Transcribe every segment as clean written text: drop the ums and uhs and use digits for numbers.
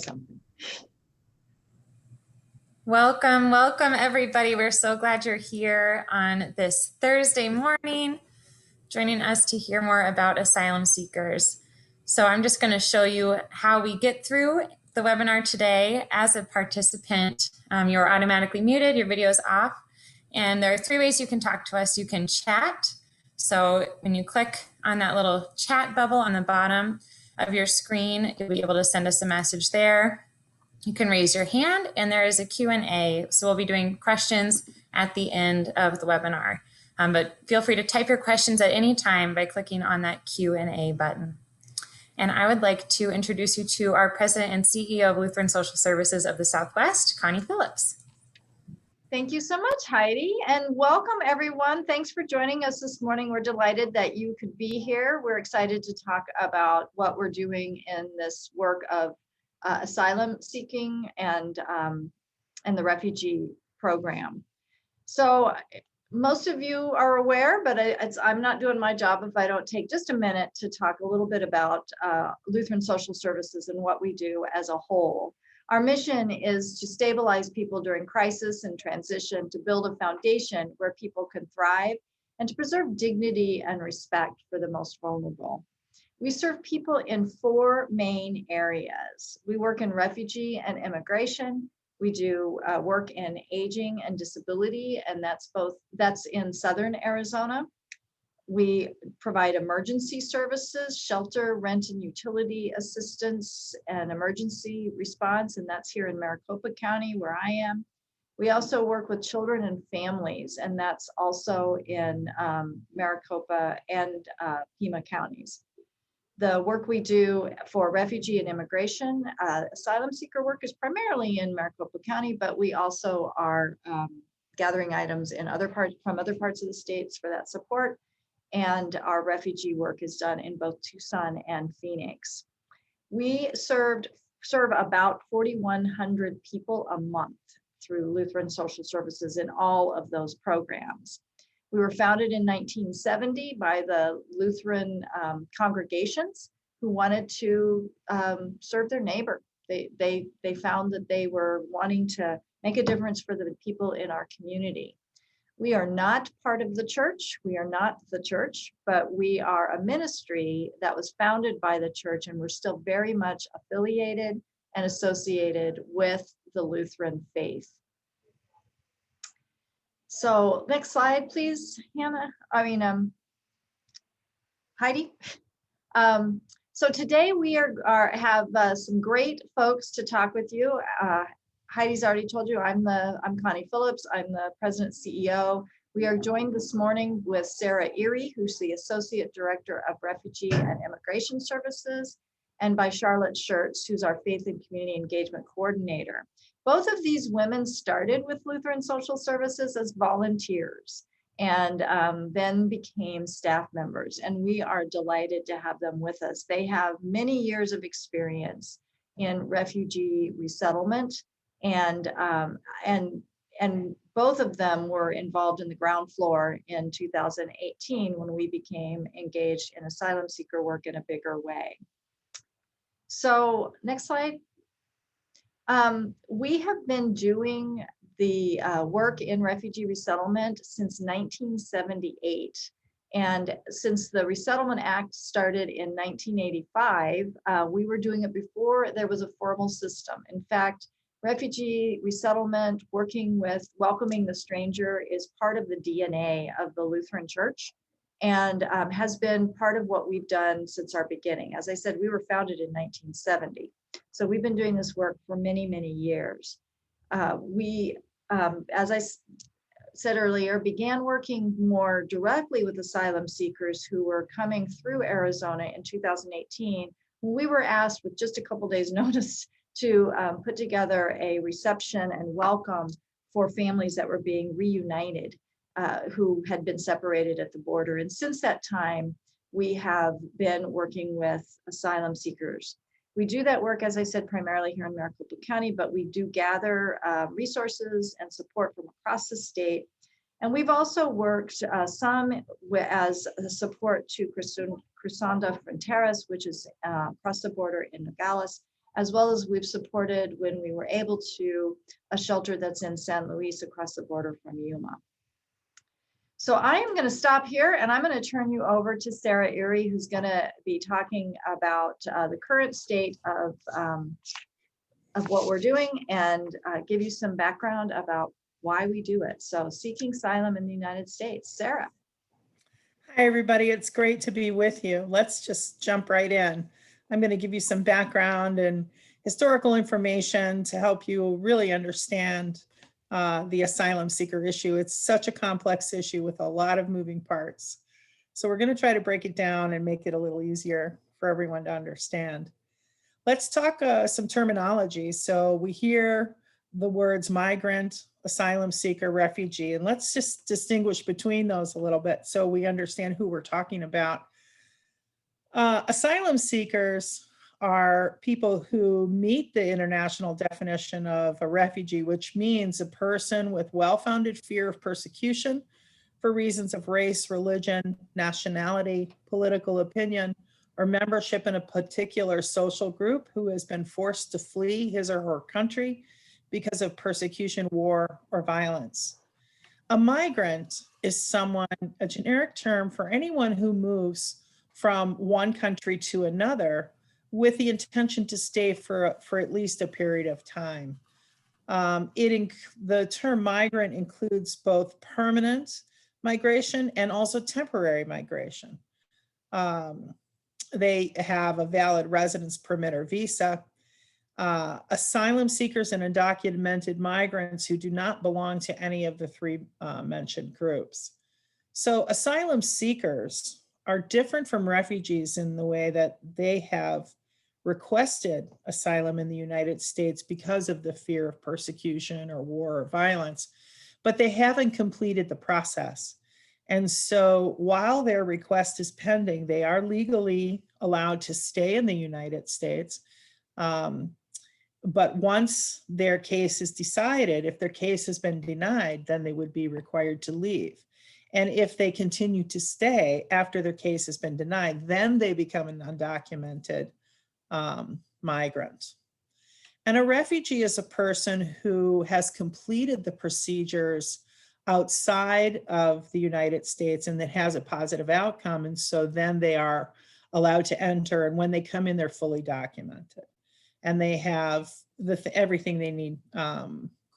something. Welcome, welcome everybody. We're so glad you're here on this Thursday morning, joining us to hear more about asylum seekers. So I'm just going to show you how we get through the webinar today. As a participant, you're automatically muted, your video is off, and there are 3 ways you can talk to us. You can chat. So when you click on that little chat bubble on the bottom of your screen, you'll be able to send us a message there. You can raise your hand, and there is a Q&A. So we'll be doing questions at the end of the webinar. But feel free to type your questions at any time by clicking on that Q&A button. And I would like to introduce you to our President and CEO of Lutheran Social Services of the Southwest, Connie Phillips. Thank you so much, Heidi, and welcome everyone. Thanks for joining us this morning. We're delighted that you could be here. We're excited to talk about what we're doing in this work of asylum seeking and the refugee program. So most of you are aware, but I'm not doing my job if I don't take just a minute to talk a little bit about Lutheran Social Services and what we do as a whole. Our mission is to stabilize people during crisis and transition, to build a foundation where people can thrive, and to preserve dignity and respect for the most vulnerable. We serve people in 4 main areas. We work in refugee and immigration. We do work in aging and disability, and that's in Southern Arizona. We provide emergency services, shelter, rent and utility assistance, and emergency response, and that's here in Maricopa County where I am. We also work with children and families, and that's also in Maricopa and Pima counties. The work we do for refugee and immigration, asylum seeker work is primarily in Maricopa County, but we also are gathering items in from other parts of the states for that support. And our refugee work is done in both Tucson and Phoenix. We serve about 4,100 people a month through Lutheran Social Services in all of those programs. We were founded in 1970 by the Lutheran congregations who wanted to serve their neighbor. They found that they were wanting to make a difference for the people in our community. We are not part of the church. We are not the church, but we are a ministry that was founded by the church, and we're still very much affiliated and associated with the Lutheran faith. So next slide, please, Heidi. So today we have some great folks to talk with you. Heidi's already told you I'm Connie Phillips. I'm the President CEO. We are joined this morning with Sarah Erie, who's the Associate Director of Refugee and Immigration Services, and by Charlotte Schertz, who's our Faith and Community Engagement Coordinator. Both of these women started with Lutheran Social Services as volunteers and then became staff members, and we are delighted to have them with us. They have many years of experience in refugee resettlement, and both of them were involved in the ground floor in 2018 when we became engaged in asylum seeker work in a bigger way. So next slide. We have been doing the work in refugee resettlement since 1978. And since the Resettlement Act started in 1985, we were doing it before there was a formal system. In fact, refugee resettlement, working with welcoming the stranger, is part of the DNA of the Lutheran Church, and has been part of what we've done since our beginning. As I said, we were founded in 1970. So we've been doing this work for many, many years. We, as I said earlier, began working more directly with asylum seekers who were coming through Arizona in 2018, when we were asked with just a couple days notice to put together a reception and welcome for families that were being reunited, who had been separated at the border. And since that time, we have been working with asylum seekers. We do that work, as I said, primarily here in Maricopa County, but we do gather resources and support from across the state. And we've also worked some as a support to Cruzando Fronteras, which is across the border in Nogales, as well as we've supported, when we were able to, a shelter that's in San Luis across the border from Yuma. So I am going to stop here, and I'm going to turn you over to Sarah Erie, who's going to be talking about the current state of what we're doing, and give you some background about why we do it. So seeking asylum in the United States. Sarah. Hi, everybody. It's great to be with you. Let's just jump right in. I'm going to give you some background and historical information to help you really understand the asylum seeker issue. It's such a complex issue with a lot of moving parts. So we're going to try to break it down and make it a little easier for everyone to understand. Let's talk some terminology. So we hear the words migrant, asylum seeker, refugee, and let's just distinguish between those a little bit so we understand who we're talking about. Asylum seekers are people who meet the international definition of a refugee, which means a person with well-founded fear of persecution for reasons of race, religion, nationality, political opinion, or membership in a particular social group who has been forced to flee his or her country because of persecution, war, or violence. A migrant is someone, a generic term for anyone who moves from one country to another with the intention to stay for at least a period of time. The term migrant includes both permanent migration and also temporary migration. They have a valid residence permit or visa. Asylum seekers and undocumented migrants who do not belong to any of the three mentioned groups. So asylum seekers are different from refugees in the way that they have requested asylum in the United States because of the fear of persecution or war or violence, but they haven't completed the process. And so while their request is pending, they are legally allowed to stay in the United States. But once their case is decided, if their case has been denied, then they would be required to leave. And if they continue to stay after their case has been denied, then they become an undocumented migrant. And a refugee is a person who has completed the procedures outside of the United States and that has a positive outcome. And so then they are allowed to enter. And when they come in, they're fully documented. And they have everything they need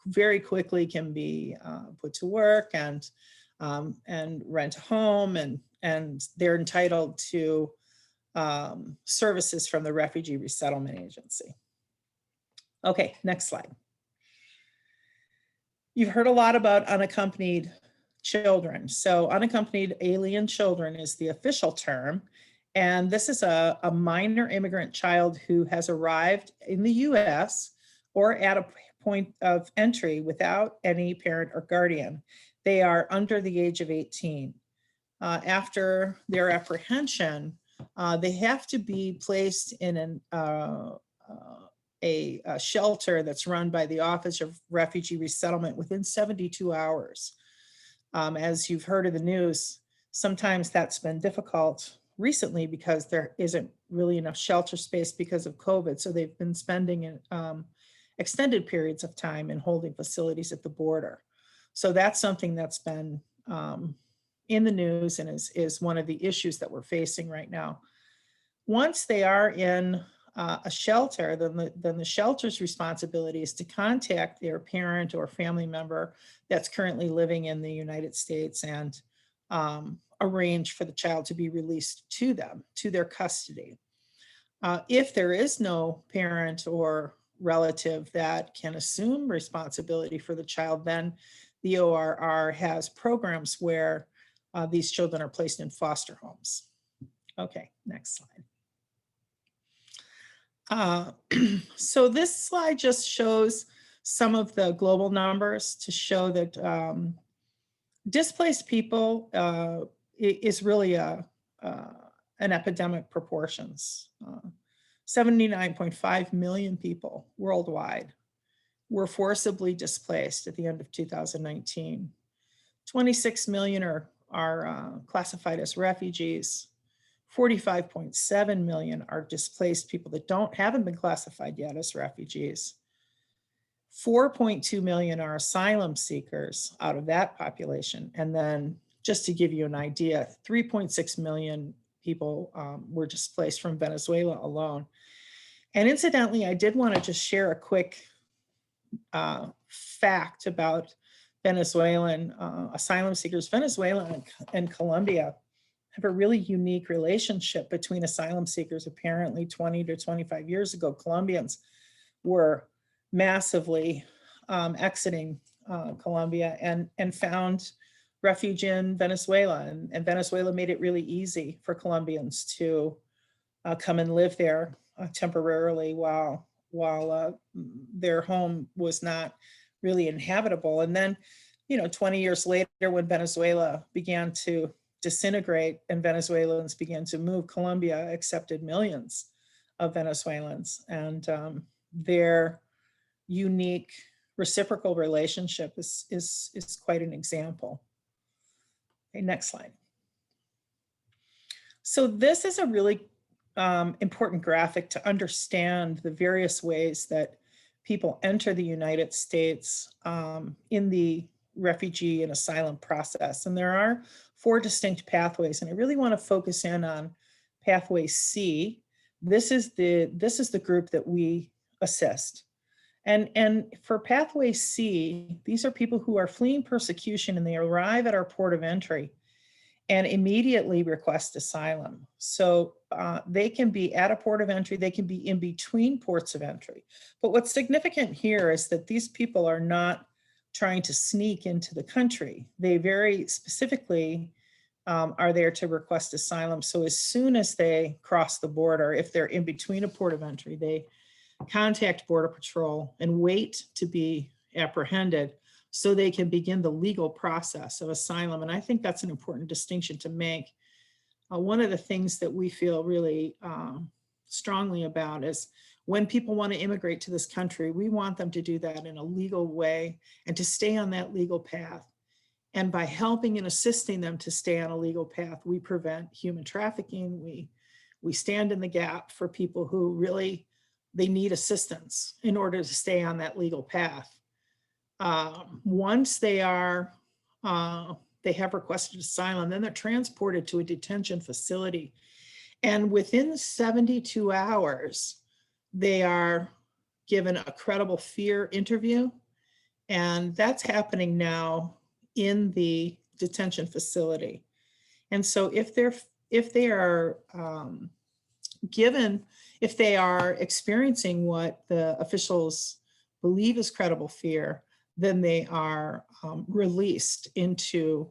very quickly, can be put to work and rent a home, and they're entitled to services from the Refugee Resettlement Agency. Okay, next slide. You've heard a lot about unaccompanied children. So unaccompanied alien children is the official term. And this is a minor immigrant child who has arrived in the US or at a point of entry without any parent or guardian. They are under the age of 18. After their apprehension, they have to be placed in a shelter that's run by the Office of Refugee Resettlement within 72 hours. As you've heard of the news, sometimes that's been difficult recently because there isn't really enough shelter space because of COVID. So they've been spending extended periods of time in holding facilities at the border. So that's something that's been in the news and is one of the issues that we're facing right now. Once they are in a shelter, then the shelter's responsibility is to contact their parent or family member that's currently living in the United States and arrange for the child to be released to them, to their custody. If there is no parent or relative that can assume responsibility for the child, then the ORR has programs where these children are placed in foster homes. Okay, next slide. So this slide just shows some of the global numbers to show that displaced people is really an epidemic proportions. 79.5 million people worldwide were forcibly displaced at the end of 2019. 26 million are classified as refugees. 45.7 million are displaced people that haven't been classified yet as refugees. 4.2 million are asylum seekers out of that population. And then just to give you an idea, 3.6 million people were displaced from Venezuela alone. And incidentally, I did want to just share a quick fact about Venezuelan asylum seekers. Venezuela and Colombia have a really unique relationship between asylum seekers. Apparently 20 to 25 years ago, Colombians were massively exiting Colombia and found refuge in Venezuela. And Venezuela made it really easy for Colombians to come and live there temporarily while their home was not really inhabitable. And then, 20 years later, when Venezuela began to disintegrate and Venezuelans began to move, Colombia accepted millions of Venezuelans, and their unique reciprocal relationship is quite an example. Okay, next slide. So this is a really important graphic to understand the various ways that people enter the United States in the refugee and asylum process. And there are 4 distinct pathways, and I really want to focus in on pathway C. This is the group that we assist. And for pathway C, these are people who are fleeing persecution and they arrive at our port of entry and immediately request asylum. So they can be at a port of entry, they can be in between ports of entry. But what's significant here is that these people are not trying to sneak into the country. They very specifically are there to request asylum. So as soon as they cross the border, if they're in between a port of entry, they contact Border Patrol and wait to be apprehended so they can begin the legal process of asylum. And I think that's an important distinction to make. One of the things that we feel really strongly about is when people want to immigrate to this country, we want them to do that in a legal way and to stay on that legal path. And by helping and assisting them to stay on a legal path, we prevent human trafficking. We stand in the gap for people who really, they need assistance in order to stay on that legal path. Once they have requested asylum, then they're transported to a detention facility. And within 72 hours, they are given a credible fear interview. And that's happening now in the detention facility. And so if they are experiencing what the officials believe is credible fear, then they are released into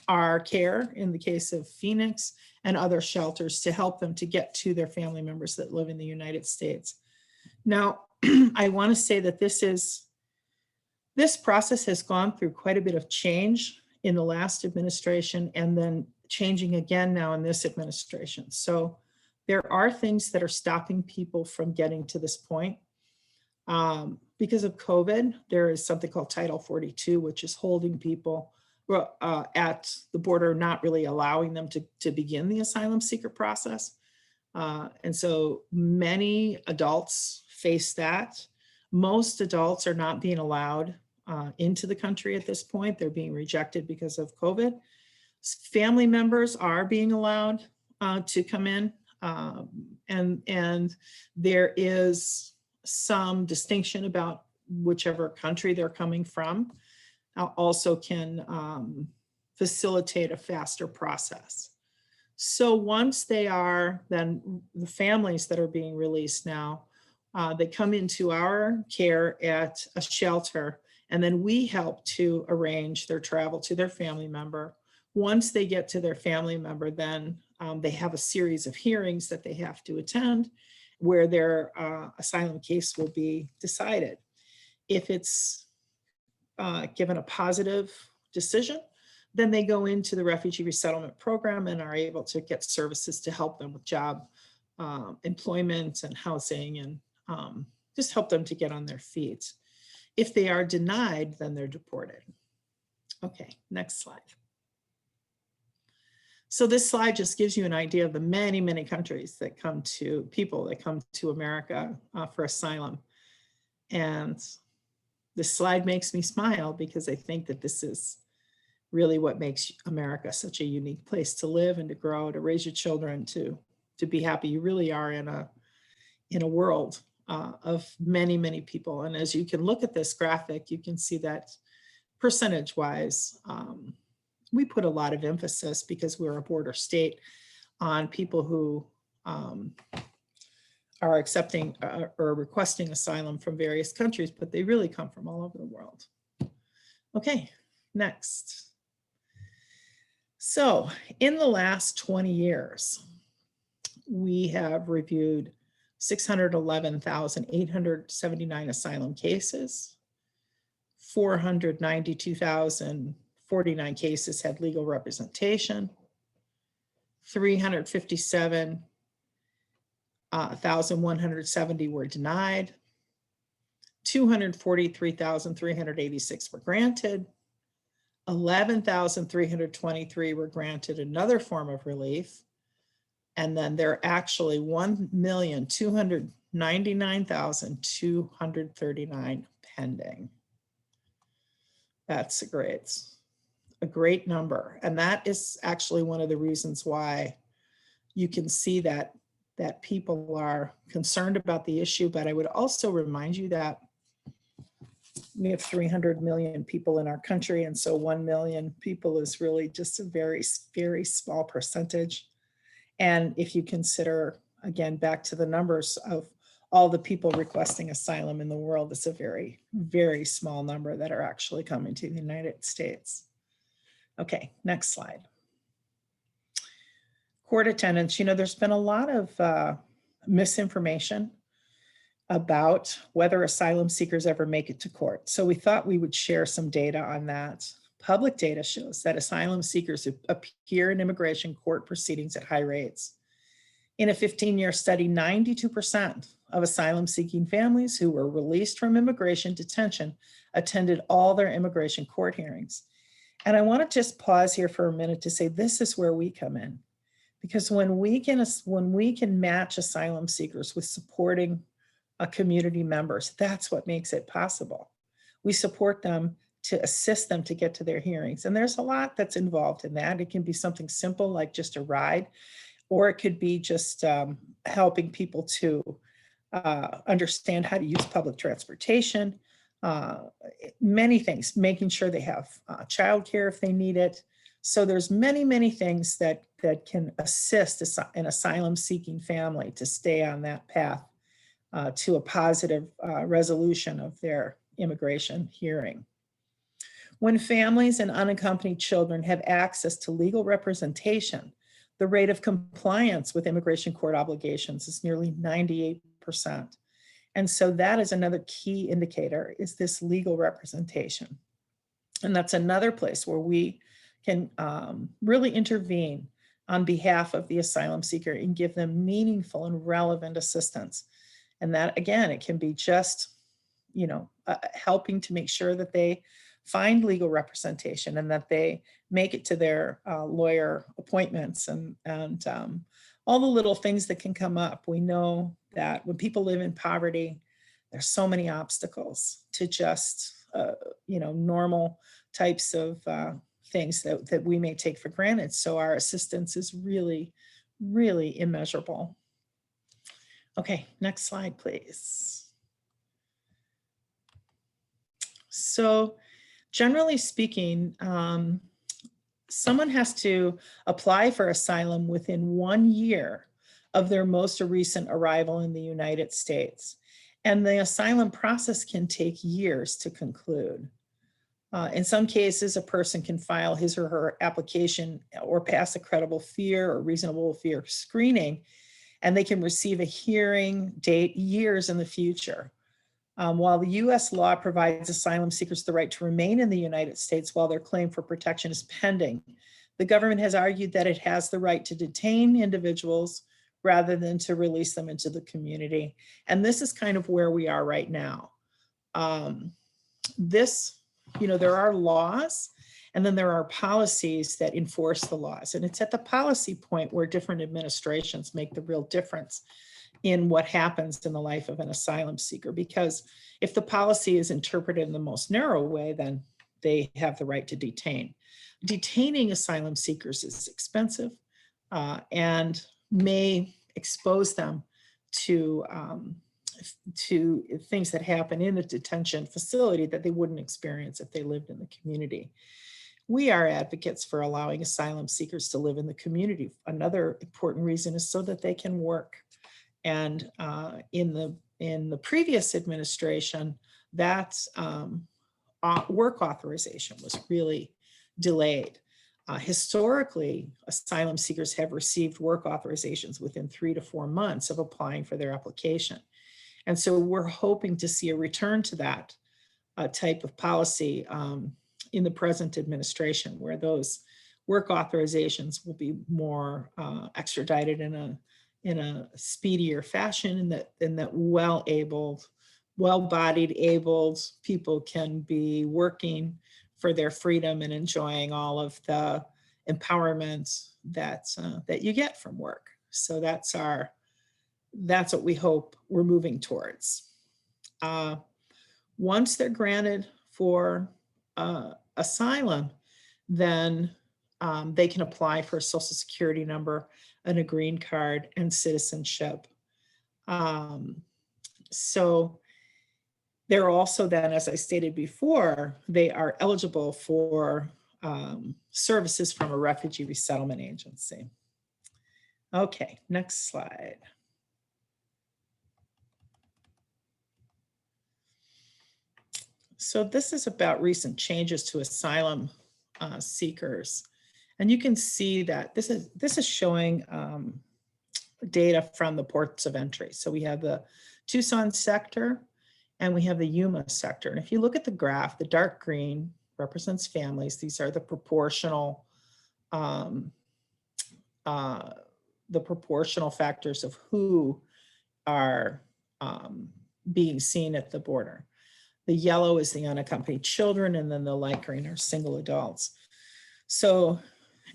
our care in the case of Phoenix and other shelters to help them to get to their family members that live in the United States. Now, I want to say that this process has gone through quite a bit of change in the last administration and then changing again now in this administration. So there are things that are stopping people from getting to this point. Because of COVID, there is something called Title 42, which is holding people at the border, not really allowing them to begin the asylum seeker process. And so many adults face that. Most adults are not being allowed into the country at this point. They're being rejected because of COVID. Family members are being allowed to come in. And there is some distinction about whichever country they're coming from also can facilitate a faster process. So once they are, then the families that are being released now, they come into our care at a shelter, and then we help to arrange their travel to their family member. Once they get to their family member, then they have a series of hearings that they have to attend where their asylum case will be decided. If it's given a positive decision, then they go into the refugee resettlement program and are able to get services to help them with job, employment and housing, and just help them to get on their feet. If they are denied, then they're deported. Okay, next slide. So this slide just gives you an idea of the many, many countries that people that come to America for asylum. And this slide makes me smile because I think that this is really what makes America such a unique place to live and to grow, to raise your children, to be happy. You really are in a world of many, many people. And as you can look at this graphic, you can see that percentage-wise, we put a lot of emphasis, because we're a border state, on people who are accepting or requesting asylum from various countries, but they really come from all over the world. Okay, next. So in the last 20 years, we have reviewed 611,879 asylum cases, 492,049 cases had legal representation, 357,170 were denied, 243,386 were granted, 11,323 were granted another form of relief, and then there are actually 1,299,239 pending. That's a great number. And that is actually one of the reasons why you can see that people are concerned about the issue. But I would also remind you that we have 300 million people in our country. And so 1 million people is really just a very, very small percentage. And if you consider, again, back to the numbers of all the people requesting asylum in the world, it's a very, very small number that are actually coming to the United States. Okay, next slide. Court attendance. There's been a lot of misinformation about whether asylum seekers ever make it to court. So we thought we would share some data on that. Public data shows that asylum seekers appear in immigration court proceedings at high rates. In a 15-year study, 92% of asylum-seeking families who were released from immigration detention attended all their immigration court hearings. And I want to just pause here for a minute to say this is where we come in, because when we can match asylum seekers with supporting community members, that's what makes it possible. We support them to assist them to get to their hearings, and there's a lot that's involved in that. It can be something simple like just a ride, or it could be just helping people to understand how to use public transportation, many things, making sure they have childcare if they need it. So there's many, many things that can assist an asylum-seeking family to stay on that path to a positive resolution of their immigration hearing. When families and unaccompanied children have access to legal representation, the rate of compliance with immigration court obligations is nearly 98%. And so that is another key indicator, is this legal representation. And that's another place where we can really intervene on behalf of the asylum seeker and give them meaningful and relevant assistance. And that, again, it can be just, helping to make sure that they find legal representation and that they make it to their lawyer appointments and all the little things that can come up. We know that when people live in poverty, there's so many obstacles to just, normal types of things that we may take for granted. So our assistance is really, really immeasurable. Okay, next slide, please. So generally speaking, someone has to apply for asylum within 1 year of their most recent arrival in the United States. And the asylum process can take years to conclude. In some cases, a person can file his or her application or pass a credible fear or reasonable fear screening, and they can receive a hearing date years in the future. While the US law provides asylum seekers the right to remain in the United States while their claim for protection is pending, the government has argued that it has the right to detain individuals rather than to release them into the community. And this is kind of where we are right now. There are laws, And then there are policies that enforce the laws. And it's at the policy point where different administrations make the real difference in what happens in the life of an asylum seeker. Because if the policy is interpreted in the most narrow way, then they have the right to detain. Detaining asylum seekers is expensive and may expose them to things that happen in a detention facility that they wouldn't experience if they lived in the community. We are advocates for allowing asylum seekers to live in the community. Another important reason is so that they can work. And in the previous administration, that work authorization was really delayed. Historically, asylum seekers have received work authorizations within 3 to 4 months of applying for their application. And so we're hoping to see a return to that type of policy in the present administration, where those work authorizations will be more extradited in a speedier fashion, and that well-bodied, abled people can be working for their freedom and enjoying all of the empowerment that you get from work. So that's what we hope we're moving towards. Once they're granted for asylum, then they can apply for a social security number and a green card and citizenship. So they're also then, as I stated before, they are eligible for services from a refugee resettlement agency. Okay, next slide. So this is about recent changes to asylum seekers. And you can see that this is showing data from the ports of entry. So we have the Tucson sector and we have the Yuma sector. And if you look at the graph, the dark green represents families. These are the proportional factors of who are being seen at the border. The yellow is the unaccompanied children, and then the light green are single adults. So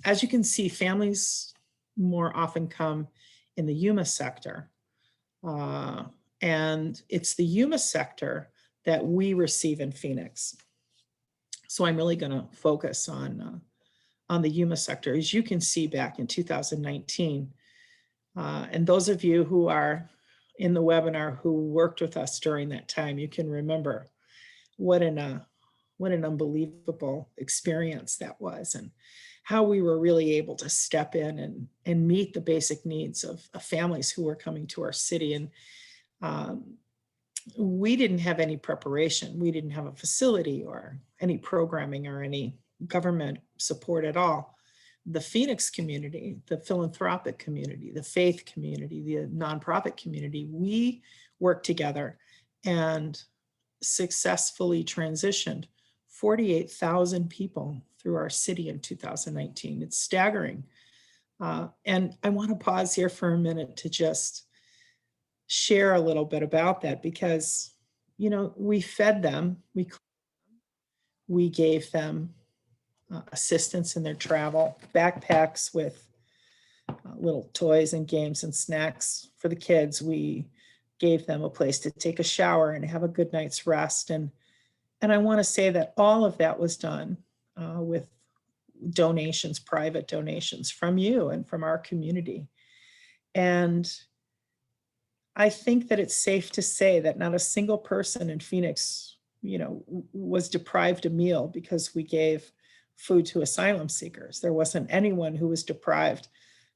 as you can see, families more often come in the Yuma sector. And it's the Yuma sector that we receive in Phoenix. So I'm really going to focus on the Yuma sector. As you can see, back in 2019, and those of you who are in the webinar who worked with us during that time, you can remember what an unbelievable experience that was, and how we were really able to step in and meet the basic needs of families who were coming to our city. And we didn't have any preparation. We didn't have a facility or any programming or any government support at all. The Phoenix community, the philanthropic community, the faith community, the nonprofit community, we worked together and successfully transitioned 48,000 people through our city in 2019. It's staggering. And I want to pause here for a minute to just share a little bit about that, because, you know, we fed them, we gave them assistance in their travel, backpacks with little toys and games and snacks for the kids. We gave them a place to take a shower and have a good night's rest. And I want to say that all of that was done with donations, private donations from you and from our community. And I think that it's safe to say that not a single person in Phoenix, you know, was deprived a meal because we gave food to asylum seekers. There wasn't anyone who was deprived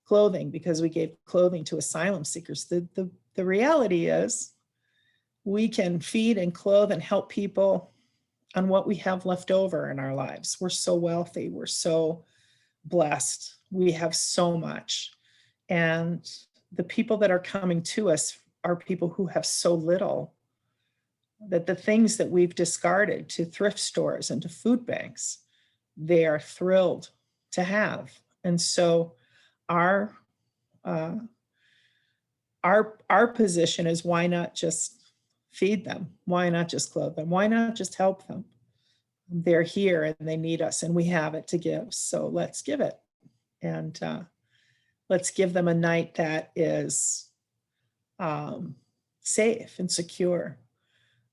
clothing because we gave clothing to asylum seekers. The reality is we can feed and clothe and help people on what we have left over in our lives. We're so wealthy. We're so blessed. We have so much. And the people that are coming to us are people who have so little, that the things that we've discarded to thrift stores and to food banks, they are thrilled to have. And so our position is, why not just feed them? Why not just clothe them? Why not just help them? they're here and they need us and we have it to give. So let's give it. And let's give them a night that is safe and secure,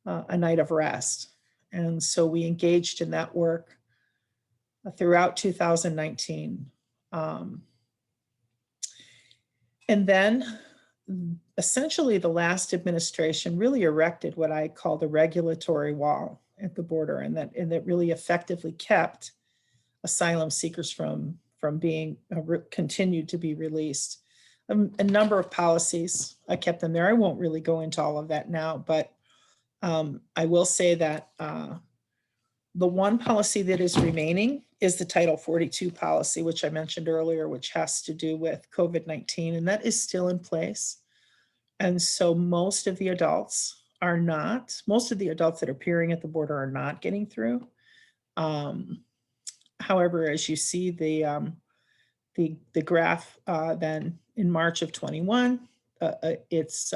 a night of rest. And so we engaged in that work throughout 2019. And then essentially the last administration really erected what I call the regulatory wall at the border, and that really effectively kept asylum seekers from being continued to be released. A number of policies, I kept them there. I won't really go into all of that now, but I will say that the one policy that is remaining is the Title 42 policy, which I mentioned earlier, which has to do with COVID-19, and that is still in place. And so most of the adults that are appearing at the border are not getting through. However, as you see the graph, then in March of 21, it's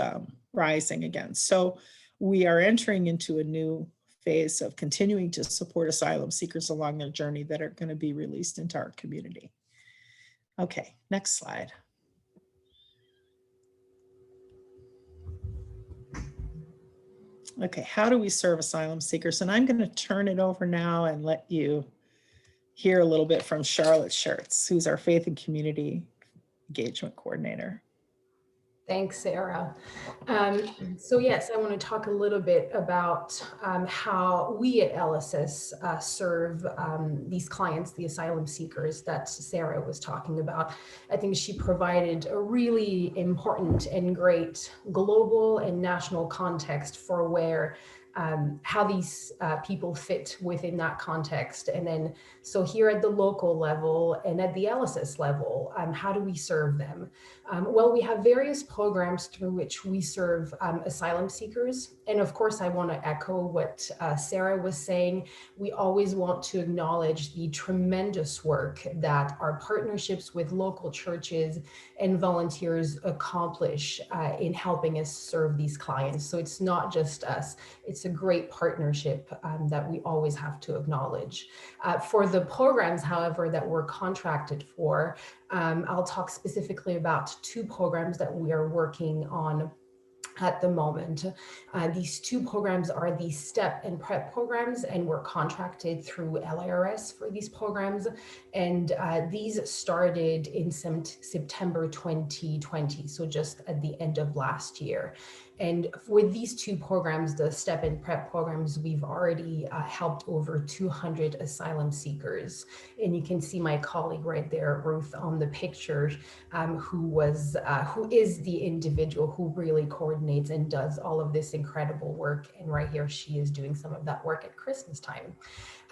rising again. So we are entering into a new phase of continuing to support asylum seekers along their journey that are going to be released into our community. Okay, next slide. Okay, how do we serve asylum seekers? And I'm going to turn it over now and let you hear a little bit from Charlotte Schertz, who's our Faith and Community Engagement Coordinator. Thanks, Sarah. So yes, I want to talk a little bit about how we at LSS serve these clients, the asylum seekers that Sarah was talking about. I think she provided a really important and great global and national context for where how these people fit within that context. And then, so here at the local level and at the LSS level, how do we serve them? Well, we have various programs through which we serve asylum seekers. And of course, I want to echo what Sarah was saying. We always want to acknowledge the tremendous work that our partnerships with local churches and volunteers accomplish in helping us serve these clients. So it's not just us, it's a great partnership that we always have to acknowledge. For the programs, however, that we're contracted for, I'll talk specifically about two programs that we are working on at the moment. These two programs are the STEP and PrEP programs, and we're contracted through LIRS for these programs. And these started in September 2020, so just at the end of last year. And with these two programs, the STEP and PrEP programs, we've already helped over 200 asylum seekers. And you can see my colleague right there, Ruth, on the picture, who is the individual who really coordinates and does all of this incredible work. And right here, she is doing some of that work at Christmas time.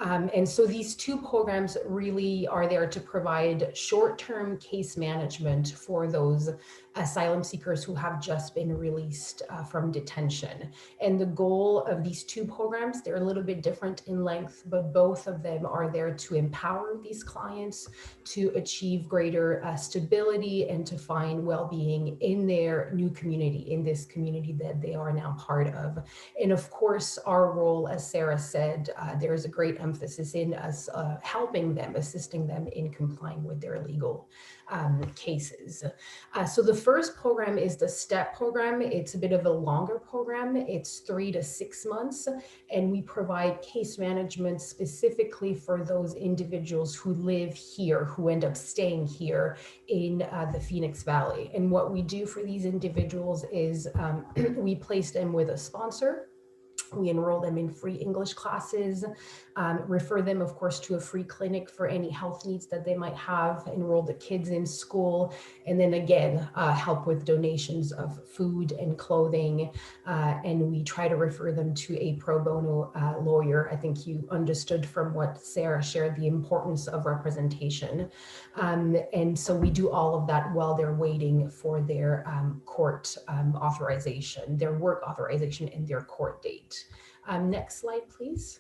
And so these two programs really are there to provide short-term case management for those asylum seekers who have just been released from detention. And the goal of these two programs, they're a little bit different in length, but both of them are there to empower these clients to achieve greater stability and to find well-being in their new community, in this community that they are now part of. And of course, our role, as Sarah said, there is a great emphasis in us helping them, assisting them in complying with their legal cases. So the first program is the STEP program. It's a bit of a longer program. It's 3 to 6 months, and we provide case management specifically for those individuals who live here, who end up staying here in the Phoenix Valley. And what we do for these individuals is we place them with a sponsor. We enroll them in free English classes, refer them, of course, to a free clinic for any health needs that they might have, enroll the kids in school, and then again, help with donations of food and clothing. And we try to refer them to a pro bono lawyer. I think you understood from what Sarah shared the importance of representation. And so we do all of that while they're waiting for their court authorization, their work authorization, and their court date. Next slide, please.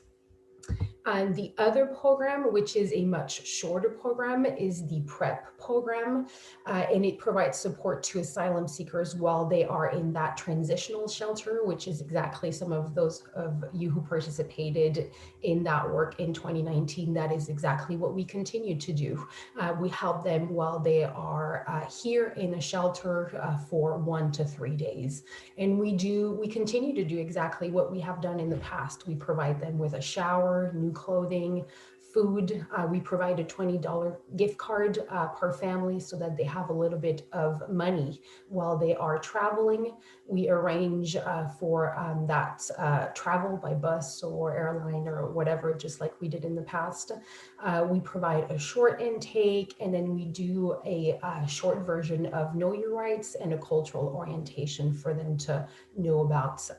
And the other program, which is a much shorter program, is the PrEP program, and it provides support to asylum seekers while they are in that transitional shelter, which is exactly some of those of you who participated in that work in 2019. That is exactly what we continue to do. We help them while they are here in a shelter for 1 to 3 days. And we continue to do exactly what we have done in the past. We provide them with a shower, new clothing, food. We provide a $20 gift card per family so that they have a little bit of money while they are traveling. We arrange for that travel by bus or airline or whatever, just like we did in the past. We provide a short intake, and then we do a short version of Know Your Rights and a cultural orientation for them to know about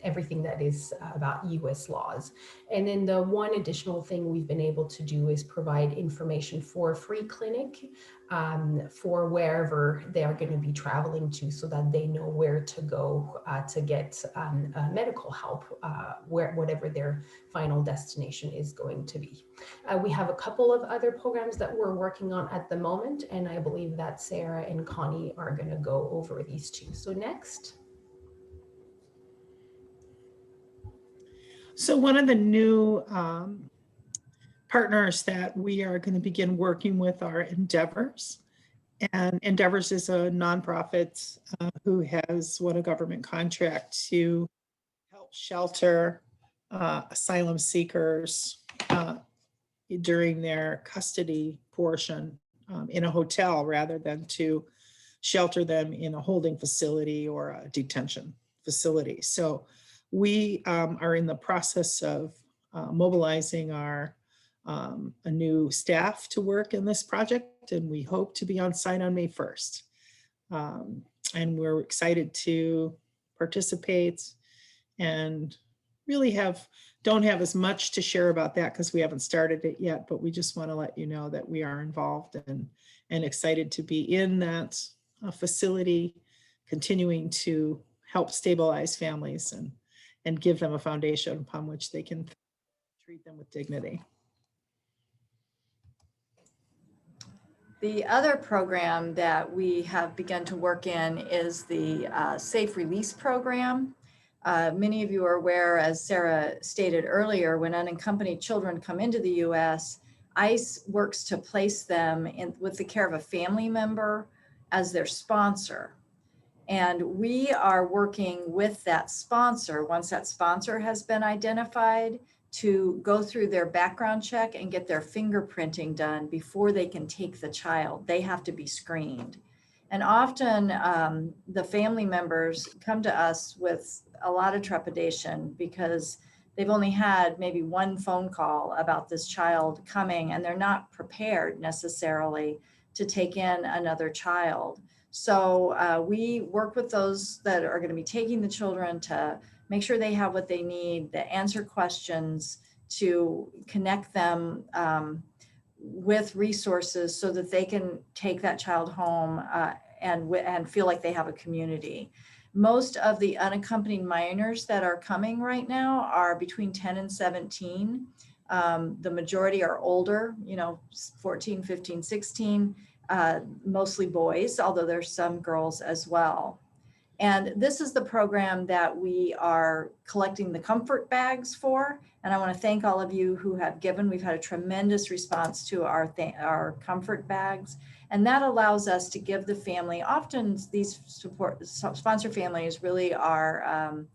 everything that is about US laws. And then the one additional thing we've been able to do is provide information for a free clinic for wherever they are going to be traveling to, so that they know where to go to get medical help, whatever their final destination is going to be. We have a couple of other programs that we're working on at the moment, and I believe that Sarah and Connie are going to go over these two. So next. So one of the new partners that we are going to begin working with are Endeavors. And Endeavors is a nonprofit who has won a government contract to help shelter asylum seekers during their custody portion in a hotel, rather than to shelter them in a holding facility or a detention facility. So we are in the process of mobilizing a new staff to work in this project, and we hope to be on site on May 1st. And we're excited to participate, and really don't have as much to share about that because we haven't started it yet, but we just want to let you know that we are involved and excited to be in that facility, continuing to help stabilize families and give them a foundation upon which they can treat them with dignity. The other program that we have begun to work in is the Safe Release Program. Many of you are aware, as Sarah stated earlier, when unaccompanied children come into the US, ICE works to place them with the care of a family member as their sponsor. And we are working with that sponsor, once that sponsor has been identified, to go through their background check and get their fingerprinting done before they can take the child. They have to be screened. And often the family members come to us with a lot of trepidation because they've only had maybe one phone call about this child coming, and they're not prepared necessarily to take in another child. So we work with those that are going to be taking the children to make sure they have what they need, to answer questions, to connect them with resources so that they can take that child home and feel like they have a community. Most of the unaccompanied minors that are coming right now are between 10 and 17. The majority are older, 14, 15, 16, mostly boys, although there's some girls as well. And this is the program that we are collecting the comfort bags for. And I want to thank all of you who have given. We've had a tremendous response to our comfort bags. And that allows us to give the family, often these sponsor families really are,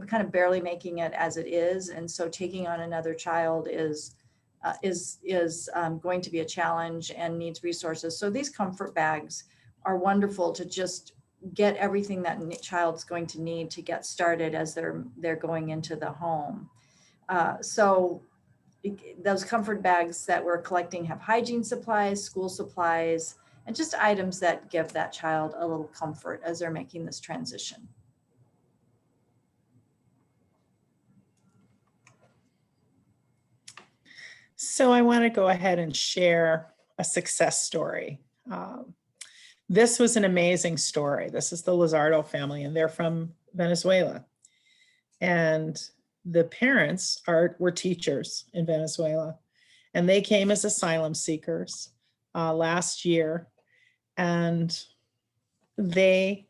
kind of barely making it as it is. And so taking on another child is going to be a challenge and needs resources. So these comfort bags are wonderful to just get everything that child's going to need to get started as they're going into the home. So those comfort bags that we're collecting have hygiene supplies, school supplies, and just items that give that child a little comfort as they're making this transition. So I want to go ahead and share a success story. This was an amazing story. This is the Lizardo family, and they're from Venezuela. And the parents were teachers in Venezuela, and they came as asylum seekers last year, and they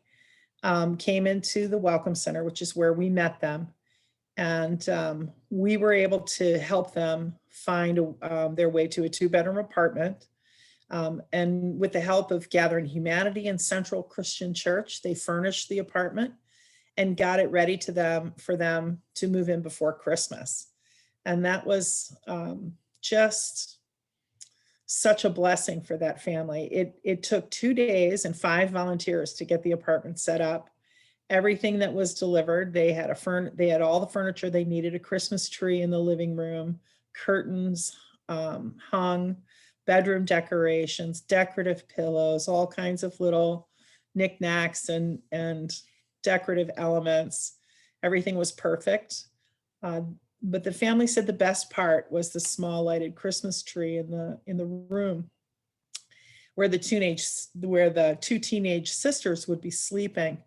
came into the Welcome Center, which is where we met them. And we were able to help them find their way to a 2-bedroom apartment. And with the help of Gathering Humanity and Central Christian Church, they furnished the apartment and got it ready for them to move in before Christmas. And that was just such a blessing for that family. It took 2 days and 5 volunteers to get the apartment set up. Everything that was delivered, they had all the furniture they needed, a Christmas tree in the living room, curtains hung, bedroom decorations, decorative pillows, all kinds of little knickknacks and decorative elements. Everything was perfect. But the family said the best part was the small lighted Christmas tree in the room where the 2 teenage sisters would be sleeping.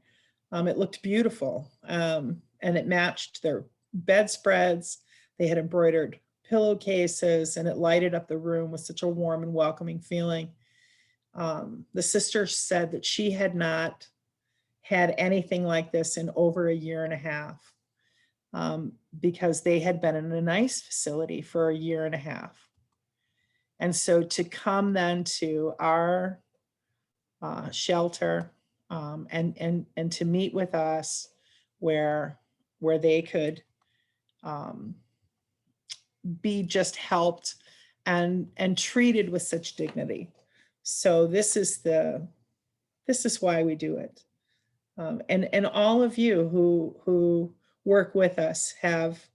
It looked beautiful, and it matched their bedspreads. They had embroidered pillowcases, and it lighted up the room with such a warm and welcoming feeling. The sister said that she had not had anything like this in over a year and a half, because they had been in a nice facility for a year and a half. And so to come then to our shelter and to meet with us where they could be just helped and treated with such dignity. So this is why we do it. And all of you who work with us have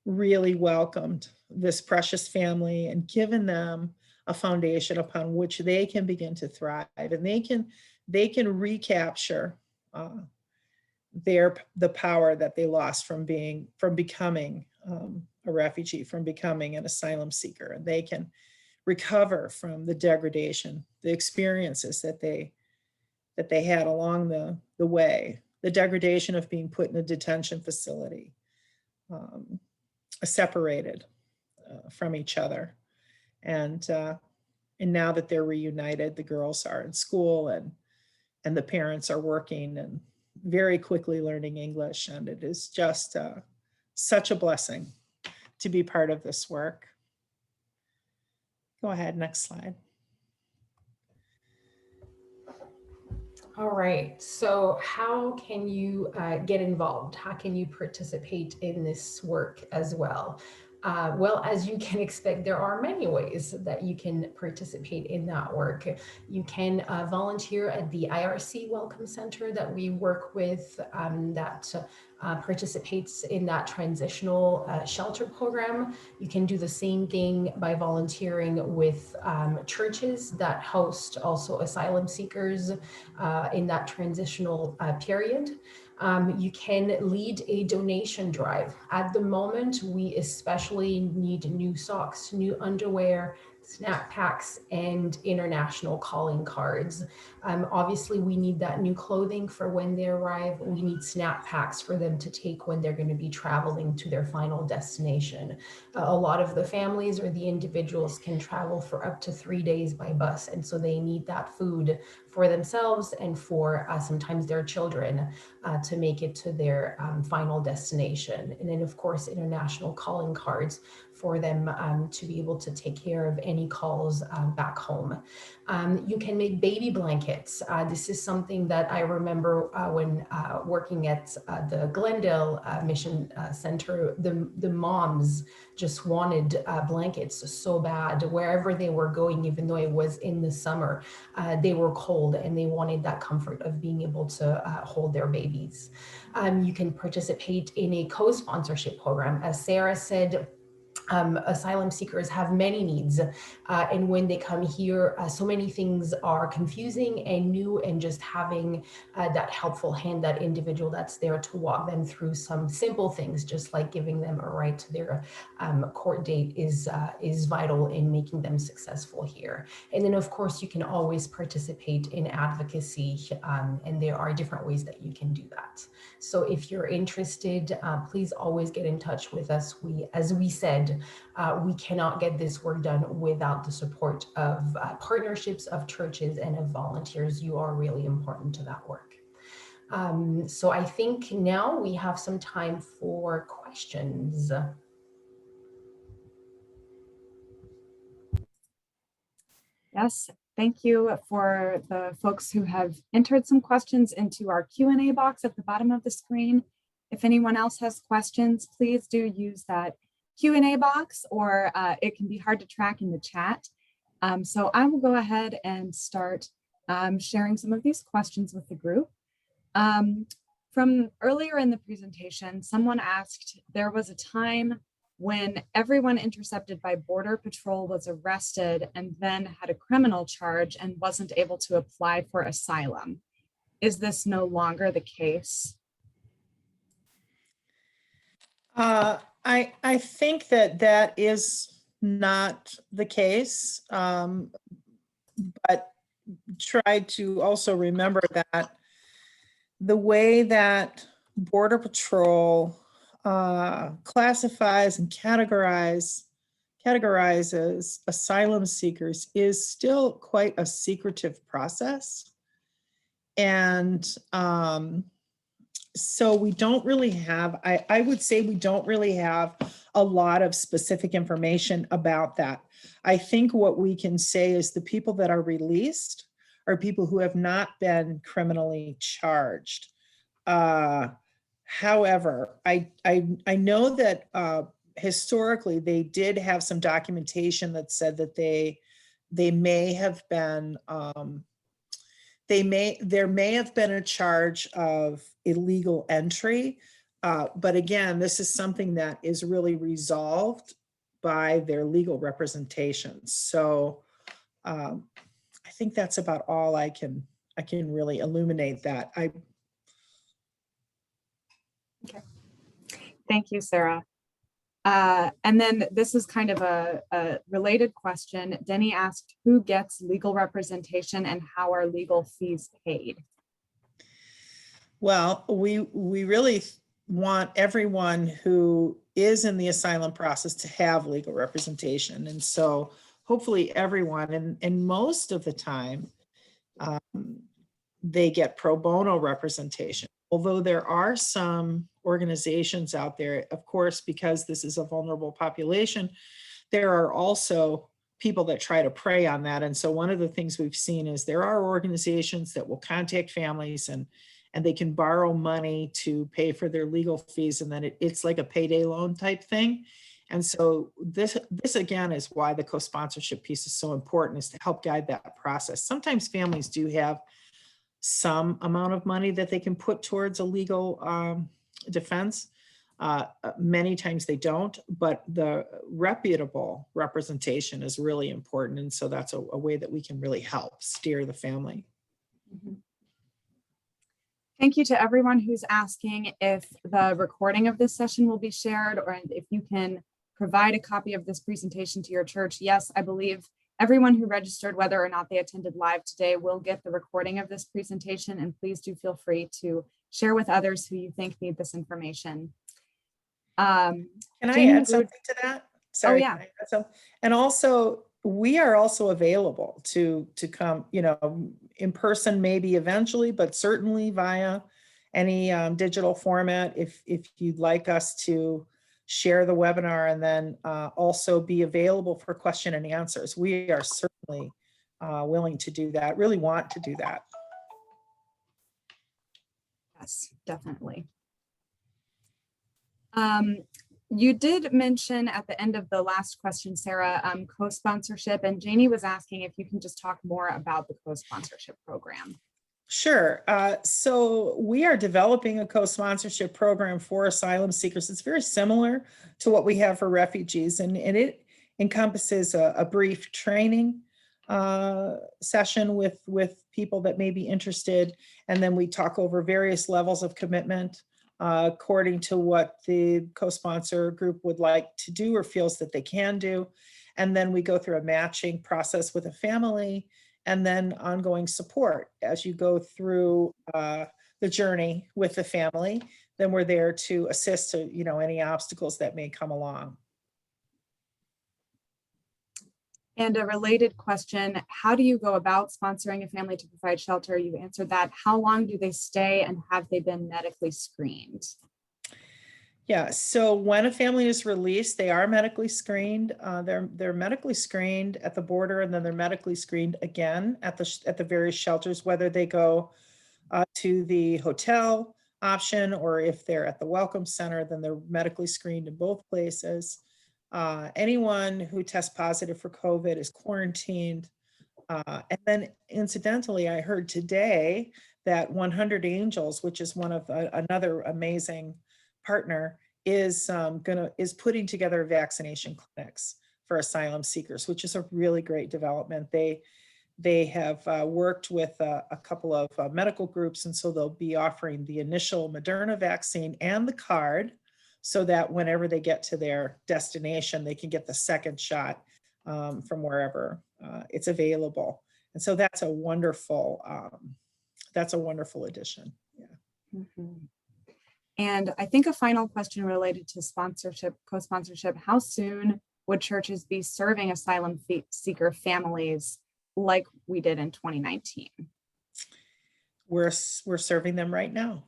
really welcomed this precious family and given them a foundation upon which they can begin to thrive, and they can recapture the power that they lost from becoming a refugee, from becoming an asylum seeker. And they can recover from the degradation, the experiences that they had along the way, the degradation of being put in a detention facility, separated from each other. And now that they're reunited, the girls are in school and the parents are working and very quickly learning English. And it is just such a blessing to be part of this work. Go ahead, next slide. All right, so how can you get involved? How can you participate in this work as well? Well, as you can expect, there are many ways that you can participate in that work. You can volunteer at the IRC Welcome Center that we work with, that participates in that transitional shelter program. You can do the same thing by volunteering with churches that host also asylum seekers in that transitional period. You can lead a donation drive. At the moment, we especially need new socks, new underwear, snack packs, and international calling cards. Obviously, we need that new clothing for when they arrive. We need snack packs for them to take when they're going to be traveling to their final destination. A lot of the families or the individuals can travel for up to 3 days by bus, and so they need that food for themselves and for sometimes their children to make it to their final destination. And then, of course, international calling cards for them to be able to take care of any calls back home. You can make baby blankets. This is something that I remember when working at the Glendale Mission Center. The moms just wanted blankets so bad wherever they were going, even though it was in the summer. They were cold and they wanted that comfort of being able to hold their babies. You can participate in a co-sponsorship program. As Sarah said, asylum seekers have many needs, and when they come here, so many things are confusing and new, and just having that helpful hand, that individual that's there to walk them through some simple things, just like giving them a right to their court date, is vital in making them successful here. And then of course you can always participate in advocacy, and there are different ways that you can do that. So if you're interested, please always get in touch with us. As we said, we cannot get this work done without the support of partnerships, of churches, and of volunteers. You are really important to that work. So I think now we have some time for questions. Yes, thank you for the folks who have entered some questions into our Q&A box at the bottom of the screen. If anyone else has questions, please do use that Q&A box, or it can be hard to track in the chat. So I will go ahead and start sharing some of these questions with the group. From earlier in the presentation, someone asked, there was a time when everyone intercepted by Border Patrol was arrested and then had a criminal charge and wasn't able to apply for asylum. Is this no longer the case? I think that is not the case, but try to also remember that the way that Border Patrol classifies and categorizes asylum seekers is still quite a secretive process. And so we don't really have, I would say we don't really have a lot of specific information about that. I think what we can say is the people that are released are people who have not been criminally charged. However, I know that historically they did have some documentation that said that they may have been, there may have been a charge of illegal entry, but again, this is something that is really resolved by their legal representations. So I think that's about all I can really illuminate that. Okay, thank you, Sarah. And then this is kind of a related question. Denny asked, who gets legal representation and how are legal fees paid? Well, we really want everyone who is in the asylum process to have legal representation. And so hopefully everyone, and most of the time, they get pro bono representation. Although there are some organizations out there, of course, because this is a vulnerable population, there are also people that try to prey on that. And so one of the things we've seen is there are organizations that will contact families and they can borrow money to pay for their legal fees, and then it's like a payday loan type thing. And so this again is why the co-sponsorship piece is so important, is to help guide that process. Sometimes families do have some amount of money that they can put towards a legal defense. Many times they don't, but the reputable representation is really important. And so that's a way that we can really help steer the family. Mm-hmm. Thank you to everyone who's asking if the recording of this session will be shared, or if you can provide a copy of this presentation to your church. Yes, I believe everyone who registered, whether or not they attended live today, will get the recording of this presentation, and please do feel free to share with others who you think need this information. Can I add something to that? Sorry. Oh, yeah. And also, we are also available to come, in person, maybe eventually, but certainly via any digital format if you'd like us to share the webinar, and then also be available for question and answers. We are certainly willing to do that, really want to do that. Yes, definitely. You did mention at the end of the last question, Sarah, co-sponsorship, and Janie was asking if you can just talk more about the co-sponsorship program. Sure. So we are developing a co-sponsorship program for asylum seekers. It's very similar to what we have for refugees, and it encompasses a brief training session with people that may be interested, and then we talk over various levels of commitment according to what the co-sponsor group would like to do or feels that they can do. And then we go through a matching process with a family, and then ongoing support as you go through the journey with the family. Then we're there to assist to, any obstacles that may come along. And a related question, how do you go about sponsoring a family to provide shelter? You answered that. How long do they stay, and have they been medically screened? Yeah, so when a family is released, they are medically screened. They're medically screened at the border, and then they're medically screened again at the various shelters, whether they go to the hotel option or if they're at the Welcome Center, then they're medically screened in both places. Anyone who tests positive for COVID is quarantined. And then incidentally, I heard today that 100 Angels, which is one of another amazing partner, is putting together vaccination clinics for asylum seekers, which is a really great development. They have worked with a couple of medical groups, and so they'll be offering the initial Moderna vaccine and the card, so that whenever they get to their destination, they can get the second shot from wherever it's available. And so that's a wonderful addition. Yeah. Mm-hmm. And I think a final question related to sponsorship, co-sponsorship, how soon would churches be serving asylum seeker families like we did in 2019? We're serving them right now.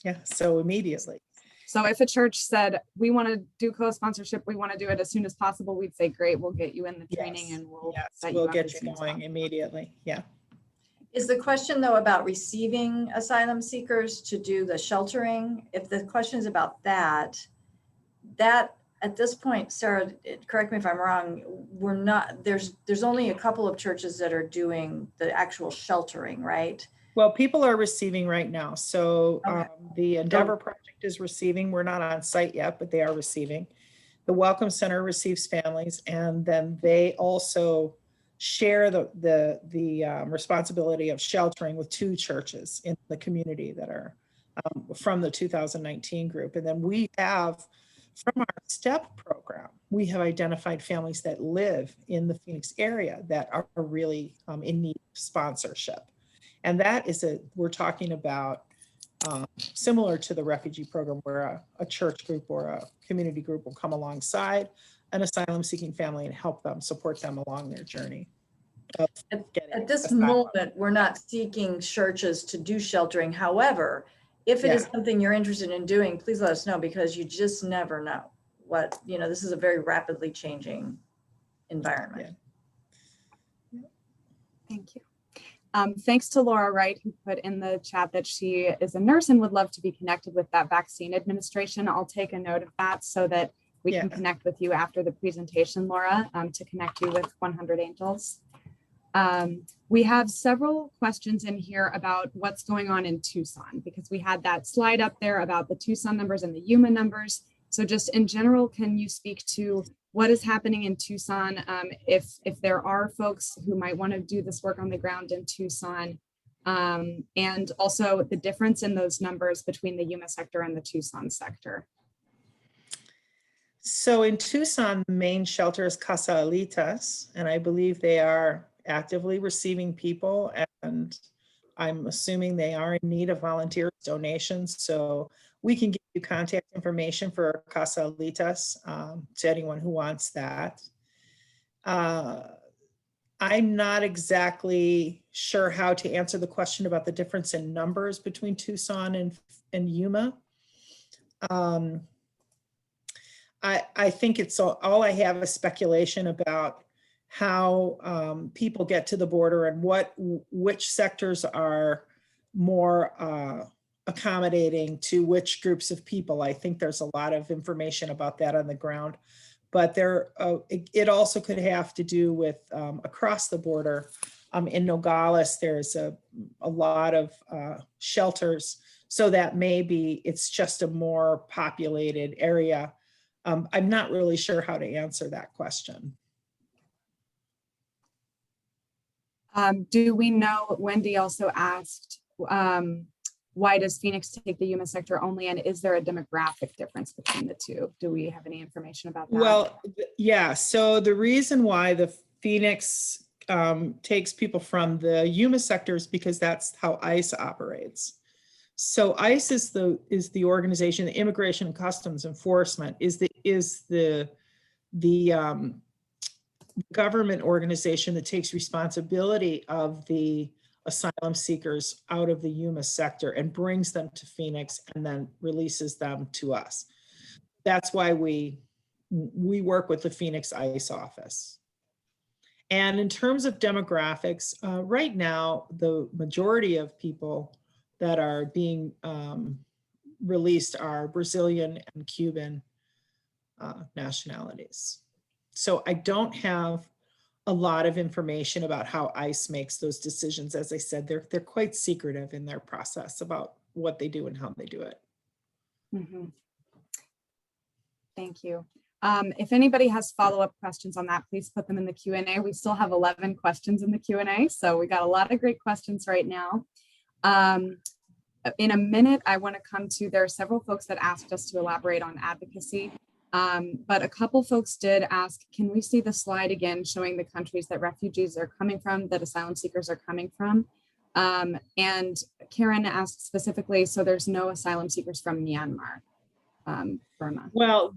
Yeah, so immediately. So if a church said, we want to do co-sponsorship, we want to do it as soon as possible, we'd say, great, we'll get you in the training. Yes. And we'll get you going immediately. Yeah. Is the question though about receiving asylum seekers to do the sheltering? If the question is about that at this point, Sarah, correct me if I'm wrong, there's only a couple of churches that are doing the actual sheltering, right? Well, people are receiving right now. So Okay. the Endeavor Project is receiving. We're not on site yet, but they are receiving. The Welcome Center receives families, and then they also share the responsibility of sheltering with 2 churches in the community that are from the 2019 group. And then we have, from our STEP program, we have identified families that live in the Phoenix area that are really in need of sponsorship. And that is we're talking about similar to the refugee program, where a church group or a community group will come alongside an asylum seeking family and help them, support them along their journey. At this moment, we're not seeking churches to do sheltering. However, if it is something you're interested in doing, please let us know, because you just never know what, this is a very rapidly changing environment. Yeah. Thank you. Thanks to Laura Wright, who put in the chat that she is a nurse and would love to be connected with that vaccine administration. I'll take a note of that so that we can connect with you after the presentation, Laura, to connect you with 100 Angels. We have several questions in here about what's going on in Tucson, because we had that slide up there about the Tucson numbers and the Yuma numbers. So just in general, can you speak to what is happening in Tucson, if there are folks who might want to do this work on the ground in Tucson, and also the difference in those numbers between the Yuma sector and the Tucson sector? So in Tucson, the main shelter is Casa Alitas, and I believe they are actively receiving people, and I'm assuming they are in need of volunteer donations. So we can give you contact information for Casa Alitas to anyone who wants that. I'm not exactly sure how to answer the question about the difference in numbers between Tucson and Yuma. I think it's all I have is speculation about how people get to the border and which sectors are more accommodating to which groups of people. I think there's a lot of information about that on the ground, but it also could have to do with across the border, In Nogales, there's a lot of shelters, so that maybe it's just a more populated area. I'm not really sure how to answer that question. Do we know, Wendy also asked, why does Phoenix take the Yuma sector only, and is there a demographic difference between the two? Do we have any information about that? Well, yeah, so the reason why the Phoenix takes people from the Yuma sector is because that's how ICE operates. So ICE is the organization, the Immigration and Customs Enforcement is the government organization that takes responsibility of the asylum seekers out of the Yuma sector and brings them to Phoenix and then releases them to us. That's why we work with the Phoenix ICE office. And in terms of demographics, right now, the majority of people that are being released are Brazilian and Cuban nationalities. So I don't have a lot of information about how ICE makes those decisions. As I said, they're quite secretive in their process about what they do and how they do it. Mm-hmm. Thank you. If anybody has follow-up questions on that, please put them in the Q&A. We still have 11 questions in the Q&A, so we got a lot of great questions right now. In a minute, I want to come to, there are several folks that asked us to elaborate on advocacy, but a couple folks did ask, can we see the slide again showing the countries that refugees are coming from, that asylum seekers are coming from? And Karen asked specifically, so there's no asylum seekers from Myanmar, Burma. Well,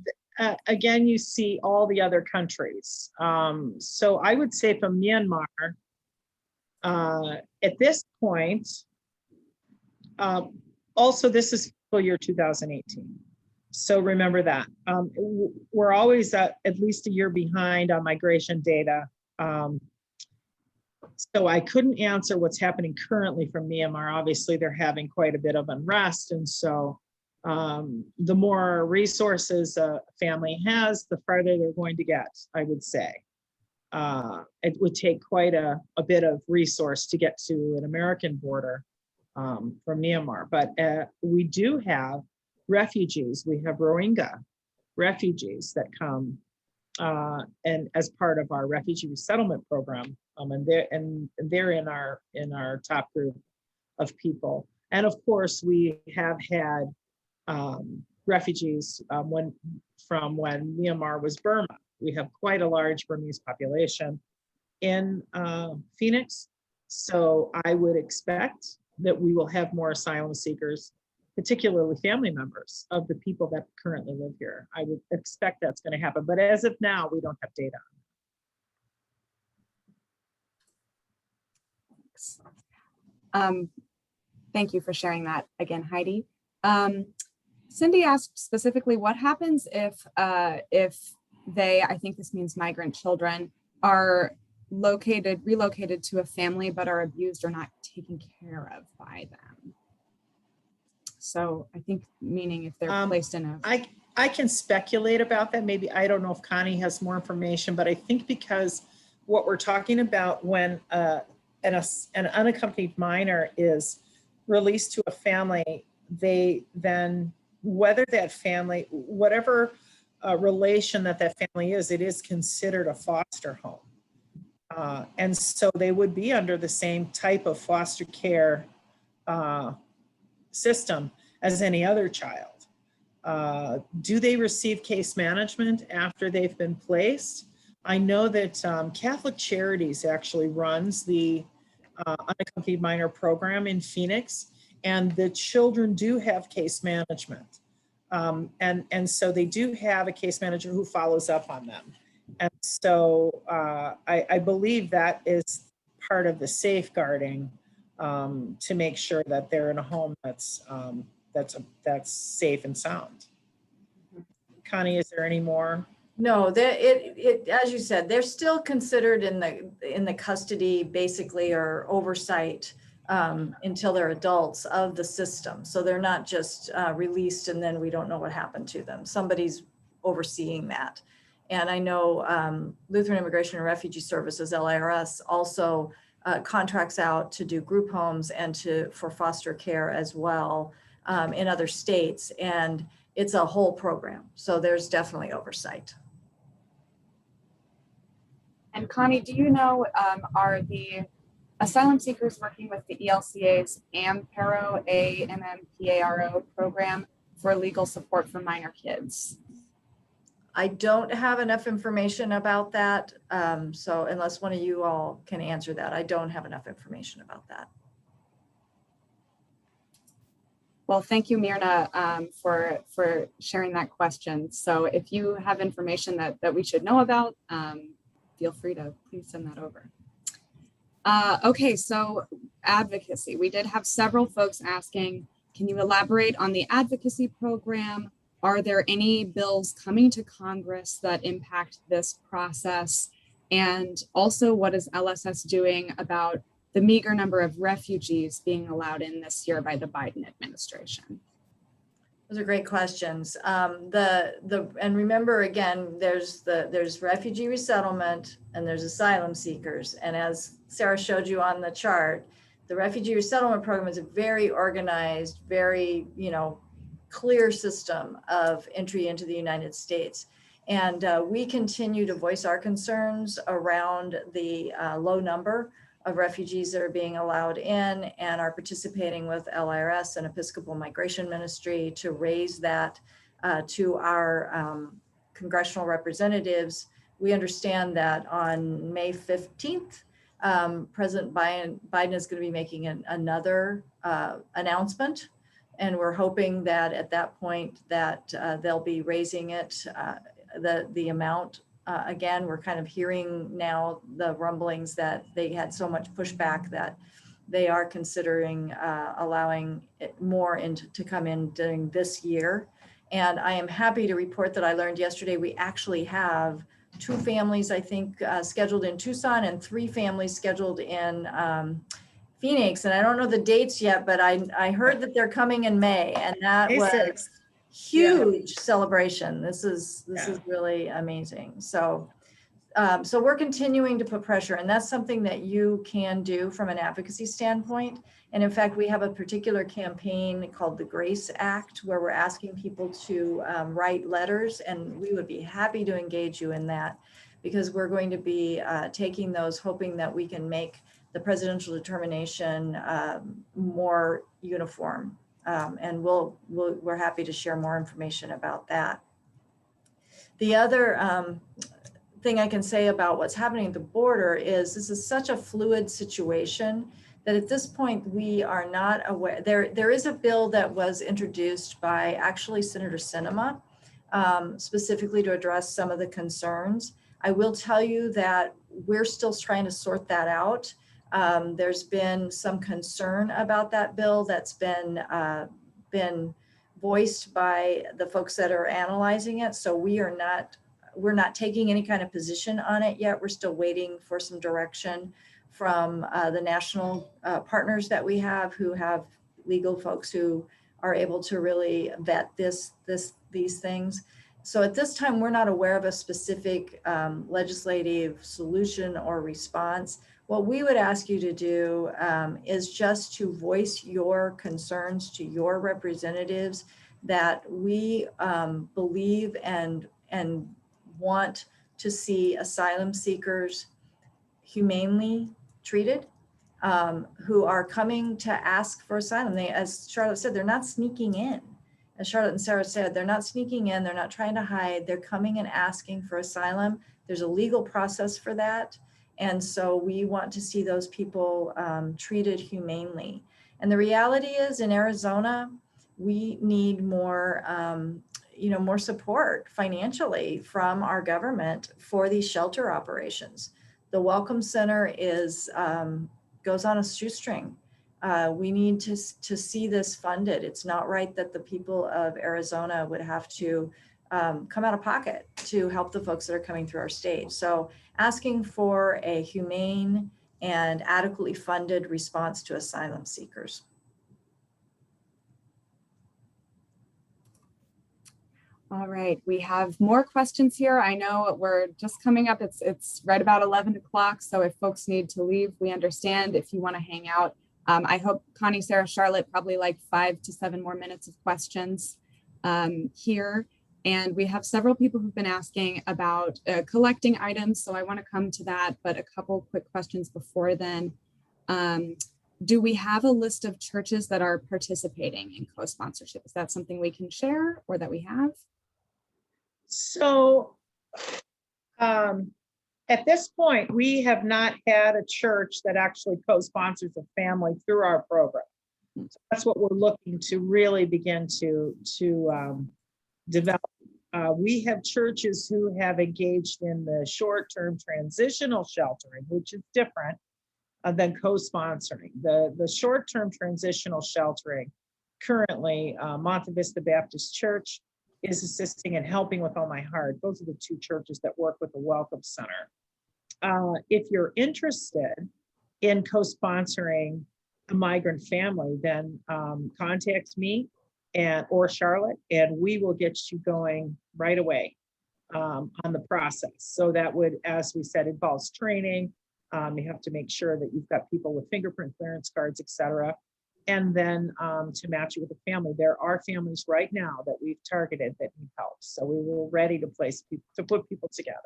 again, you see all the other countries. So I would say from Myanmar, at this point, also this is fiscal year 2018. So remember that. We're always at least a year behind on migration data. So I couldn't answer what's happening currently from Myanmar. Obviously, they're having quite a bit of unrest. And so the more resources a family has, the farther they're going to get, I would say. It would take quite a bit of resource to get to an American border from Myanmar. But we do have refugees. We have Rohingya refugees that come and as part of our refugee resettlement program. And they're in our top group of people. And of course, we have had refugees from when Myanmar was Burma. We have quite a large Burmese population in Phoenix. So I would expect that we will have more asylum seekers, particularly family members of the people that currently live here. I would expect that's going to happen. But as of now, we don't have data. Thank you for sharing that again, Heidi. Cindy asked specifically, what happens if they, I think this means migrant children, are relocated to a family, but are abused or not taken care of by them? So I think meaning if they're placed in a... I can speculate about that. Maybe, I don't know if Connie has more information, but I think because what we're talking about when an unaccompanied minor is released to a family, they then, whether that family, whatever relation that family is, it is considered a foster home. And so they would be under the same type of foster care system as any other child. Do they receive case management after they've been placed? I know that Catholic Charities actually runs the unaccompanied minor program in Phoenix, and the children do have case management. And so they do have a case manager who follows up on them. And so I believe that is part of the safeguarding to make sure that they're in a home that's safe and sound. Connie, is there any more? No, as you said, they're still considered in the custody, basically, or oversight until they're adults of the system. So they're not just released and then we don't know what happened to them. Somebody's overseeing that. And I know Lutheran Immigration and Refugee Services, LIRS, also contracts out to do group homes and for foster care as well in other states. And it's a whole program. So there's definitely oversight. And Connie, do you know, are the asylum seekers working with the ELCA's AMPARO, AMMPARO program for legal support for minor kids? I don't have enough information about that. So unless one of you all can answer that, I don't have enough information about that. Well, thank you, Myrna, for sharing that question. So if you have information that we should know about, feel free to please send that over. Okay, so advocacy. We did have several folks asking, can you elaborate on the advocacy program? Are there any bills coming to Congress that impact this process? And also, what is LSS doing about the meager number of refugees being allowed in this year by the Biden administration? Those are great questions. And remember, again, there's refugee resettlement and there's asylum seekers. And as Sarah showed you on the chart, the refugee resettlement program is a very organized, very, clear system of entry into the United States. And we continue to voice our concerns around the low number of refugees that are being allowed in, and are participating with LIRS and Episcopal Migration Ministry to raise that to our congressional representatives. We understand that on May 15th, President Biden is going to be making another announcement. And we're hoping that at that point that they'll be raising it, the amount. Again, we're kind of hearing now the rumblings that they had so much pushback that they are considering allowing it more to come in during this year. And I am happy to report that I learned yesterday we actually have 2 families, I think, scheduled in Tucson and 3 families scheduled in Phoenix. And I don't know the dates yet, but I heard that they're coming in May, and that May was 6th. huge celebration. This is really amazing. So we're continuing to put pressure, and that's something that you can do from an advocacy standpoint. And in fact, we have a particular campaign called the Grace Act, where we're asking people to write letters, and we would be happy to engage you in that, because we're going to be taking those, hoping that we can make the presidential determination more uniform. And we're happy to share more information about that. The other thing I can say about what's happening at the border is this is such a fluid situation that at this point we are not aware. There is a bill that was introduced by actually Senator Sinema, specifically to address some of the concerns. I will tell you that we're still trying to sort that out. There's been some concern about that bill that's been voiced by the folks that are analyzing it. So we're not taking any kind of position on it yet. We're still waiting for some direction from the national partners that we have, who have legal folks who are able to really vet these things. So at this time, we're not aware of a specific legislative solution or response. What we would ask you to do is just to voice your concerns to your representatives, that we believe and want to see asylum seekers humanely treated, who are coming to ask for asylum. They, as Charlotte said, they're not sneaking in. As Charlotte and Sarah said, they're not sneaking in, they're not trying to hide, they're coming and asking for asylum. There's a legal process for that. And so we want to see those people treated humanely. And the reality is, in Arizona, we need more, more support financially from our government for these shelter operations. The Welcome Center goes on a shoestring. We need to see this funded. It's not right that the people of Arizona would have to come out of pocket to help the folks that are coming through our state. So asking for a humane and adequately funded response to asylum seekers. All right, we have more questions here. I know we're just coming up. It's right about 11 o'clock. So if folks need to leave, we understand. If you want to hang out, I hope Connie, Sarah, Charlotte, probably like 5 to 7 more minutes of questions here. And we have several people who've been asking about collecting items. So I want to come to that, but a couple quick questions before then. Do we have a list of churches that are participating in co-sponsorship? Is that something we can share or that we have? So at this point, we have not had a church that actually co-sponsors a family through our program. So that's what we're looking to really begin to develop. We have churches who have engaged in the short-term transitional sheltering, which is different than co-sponsoring. The short-term transitional sheltering, currently Monte Vista Baptist Church is assisting and helping with All My Heart. Those are the two churches that work with the Welcome Center. If you're interested in co-sponsoring a migrant family, then contact me or Charlotte, and we will get you going right away on the process. So that would, as we said, involves training. You have to make sure that you've got people with fingerprint clearance cards, et cetera. And then to match you with a family. There are families right now that we've targeted that need help. So we were ready to put people together.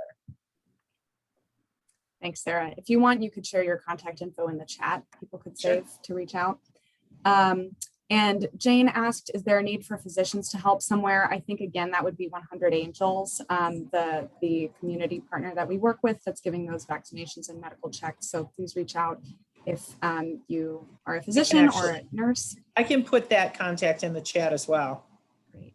Thanks, Sarah. If you want, you could share your contact info in the chat. People could save to reach out. And Jane asked, is there a need for physicians to help somewhere? I think, again, that would be 100 Angels, the community partner that we work with that's giving those vaccinations and medical checks. So please reach out if you are a physician or a nurse. I can put that contact in the chat as well. Great.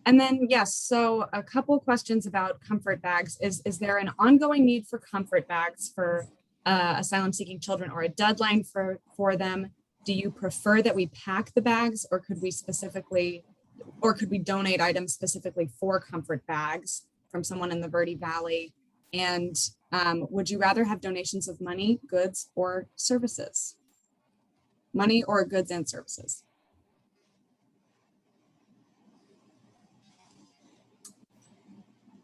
And then, yes, so a couple questions about comfort bags. Is there an ongoing need for comfort bags for asylum-seeking children or a deadline for them? Do you prefer that we pack the bags, or could we donate items specifically for comfort bags from someone in the Verde Valley? And would you rather have donations of money, goods, or services? Money or goods and services?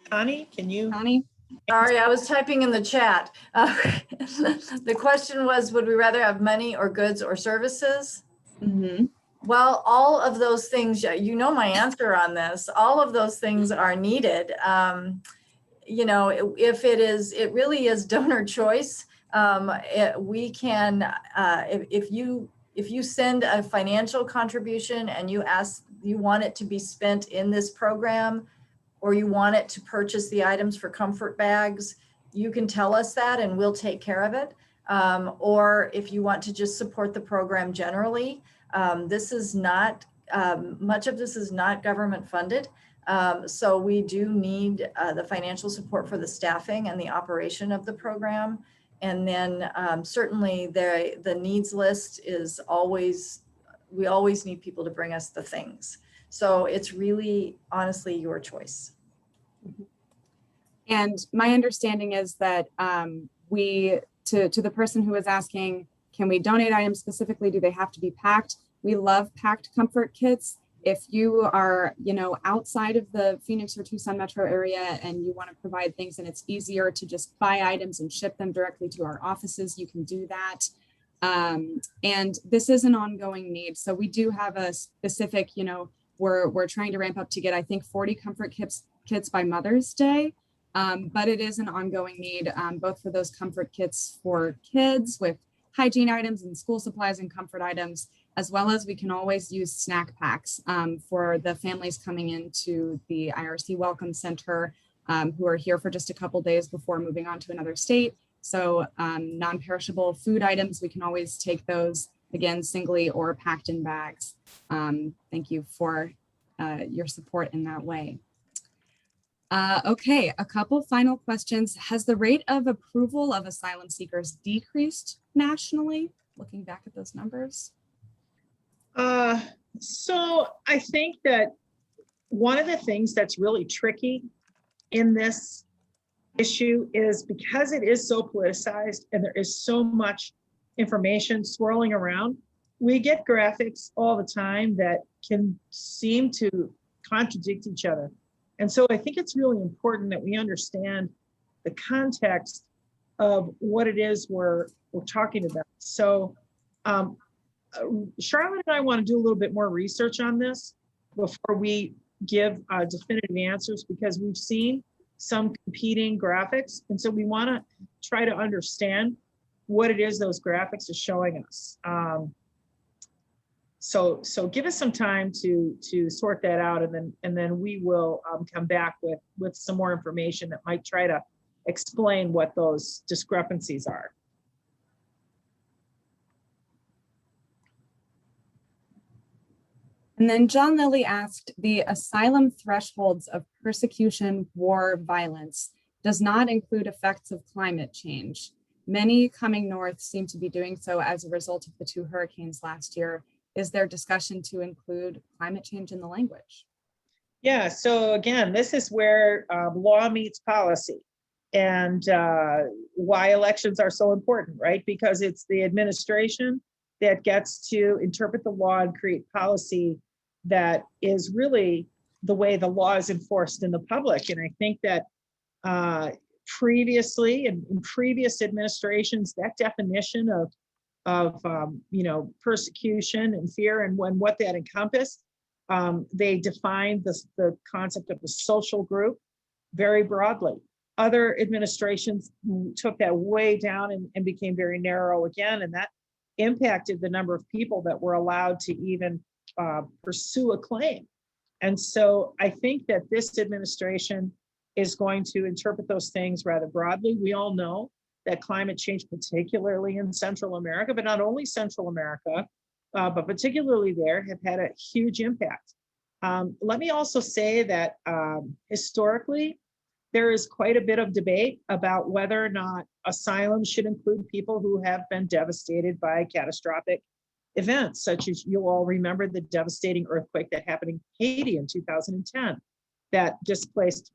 Connie, can you? Connie? Sorry, I was typing in the chat. The question was, would we rather have money or goods or services? Mm-hmm. Well, all of those things, you know my answer on this, all of those things are needed. You know, if it really is donor choice, we can, if you send a financial contribution and you want it to be spent in this program, or you want it to purchase the items for comfort bags, you can tell us that and we'll take care of it. Or if you want to just support the program generally, this is not, much of this is not government funded. So we do need the financial support for the staffing and the operation of the program. And then certainly the needs list is always, we always need people to bring us the things. So it's really, honestly, your choice. And my understanding is that to the person who was asking, can we donate items specifically? Do they have to be packed? We love packed comfort kits. If you are, outside of the Phoenix or Tucson metro area and you want to provide things and it's easier to just buy items and ship them directly to our offices, you can do that. And this is an ongoing need. So we do have a specific, we're trying to ramp up to get, I think, 40 comfort kits by Mother's Day. But it is an ongoing need, both for those comfort kits for kids with hygiene items and school supplies and comfort items, as well as we can always use snack packs for the families coming into the IRC Welcome Center who are here for just a couple days before moving on to another state. So non-perishable food items, we can always take those, again, singly or packed in bags. Thank you for your support in that way. Okay, a couple final questions. Has the rate of approval of asylum seekers decreased nationally? Looking back at those numbers. So I think that one of the things that's really tricky in this issue is because it is so politicized and there is so much information swirling around, we get graphics all the time that can seem to contradict each other. And so I think it's really important that we understand the context of what it is we're talking about. So Charlotte and I want to do a little bit more research on this before we give definitive answers, because we've seen some competing graphics. And so we want to try to understand what it is those graphics are showing us. So give us some time to sort that out, and then we will come back with some more information that might try to explain what those discrepancies are. And then John Lilly asked, the asylum thresholds of persecution, war, violence does not include effects of climate change. Many coming north seem to be doing so as a result of the 2 hurricanes last year. Is there discussion to include climate change in the language? Yeah, so again, this is where law meets policy, and why elections are so important, right? Because it's the administration that gets to interpret the law and create policy that is really the way the law is enforced in the public. And I think that previously, in previous administrations, that definition of persecution and fear and what that encompassed, they defined the concept of a social group very broadly. Other administrations took that way down and became very narrow again, and that impacted the number of people that were allowed to even pursue a claim. And so I think that this administration is going to interpret those things rather broadly. We all know that climate change, particularly in Central America, but not only Central America, but particularly there, have had a huge impact. Let me also say that historically, there is quite a bit of debate about whether or not asylum should include people who have been devastated by catastrophic events, such as you'll all remember the devastating earthquake that happened in Haiti in 2010 that displaced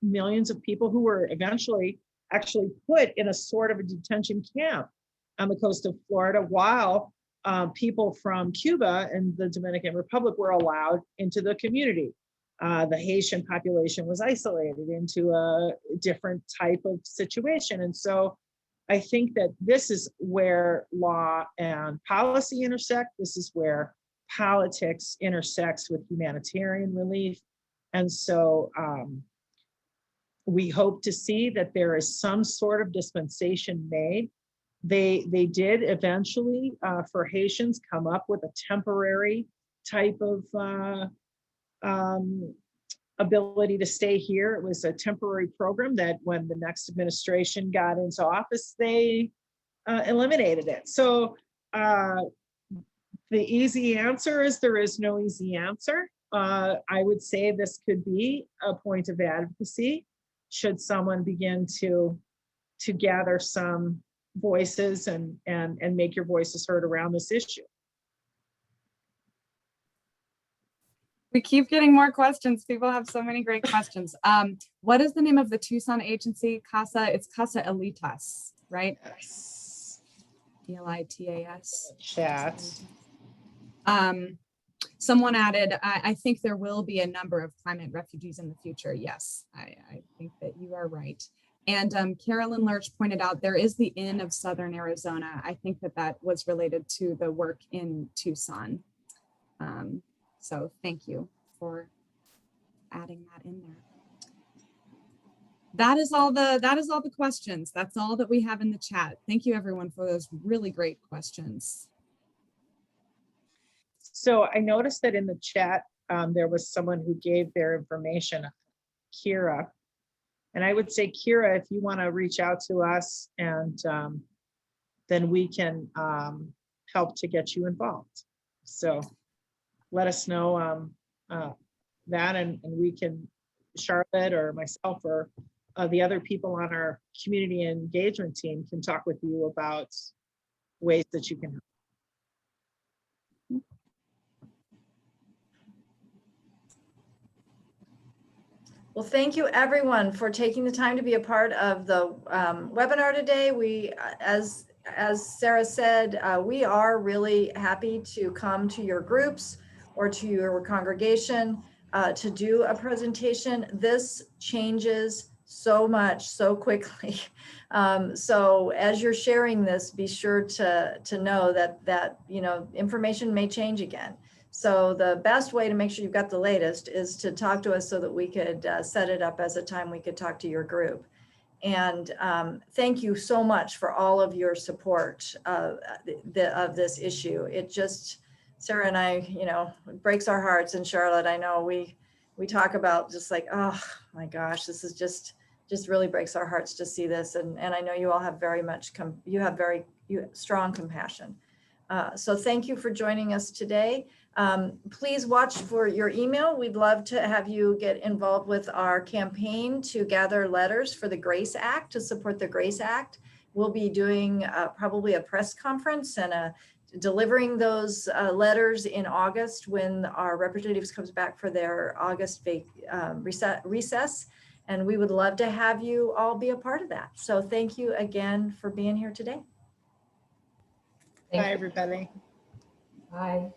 millions of people who were eventually actually put in a sort of a detention camp on the coast of Florida, while people from Cuba and the Dominican Republic were allowed into the community. The Haitian population was isolated into a different type of situation. And so I think that this is where law and policy intersect. This is where politics intersects with humanitarian relief. And so we hope to see that there is some sort of dispensation made. They did eventually, for Haitians, come up with a temporary type of ability to stay here. It was a temporary program that when the next administration got into office, they eliminated it. So the easy answer is there is no easy answer. I would say this could be a point of advocacy should someone begin to gather some voices and make your voices heard around this issue. We keep getting more questions. People have so many great questions. What is the name of the Tucson agency? CASA, it's Casa Elitas, right? Yes. ELITAS. Chat. Someone added, I think there will be a number of climate refugees in the future. Yes, I think that you are right. And Carolyn Lurch pointed out there is the Inn of Southern Arizona. I think that was related to the work in Tucson. So thank you for adding that in there. That is all the questions. That's all that we have in the chat. Thank you everyone for those really great questions. So I noticed that in the chat, there was someone who gave their information, Kira. And I would say, Kira, if you want to reach out to us, and then we can help to get you involved. So let us know that, and we can, Charlotte or myself or the other people on our community engagement team can talk with you about ways that you can help. Well, thank you everyone for taking the time to be a part of the webinar today. We, as Sarah said, we are really happy to come to your groups or to your congregation. to do a presentation. This changes so much so quickly. So as you're sharing this, be sure to know that information may change again. So the best way to make sure you've got the latest is to talk to us so that we could set it up as a time we could talk to your group. And thank you so much for all of your support of this issue. It just, Sarah and I, it breaks our hearts. And Charlotte, I know we talk about just like, oh my gosh, this is just really breaks our hearts to see this. And I know you all have very much, you have very strong compassion. So thank you for joining us today. Please watch for your email. We'd love to have you get involved with our campaign to gather letters for the GRACE Act, to support the GRACE Act. We'll be doing probably a press conference and delivering those letters in August when our representatives comes back for their August recess. And we would love to have you all be a part of that. So thank you again for being here today. Bye, everybody. Bye.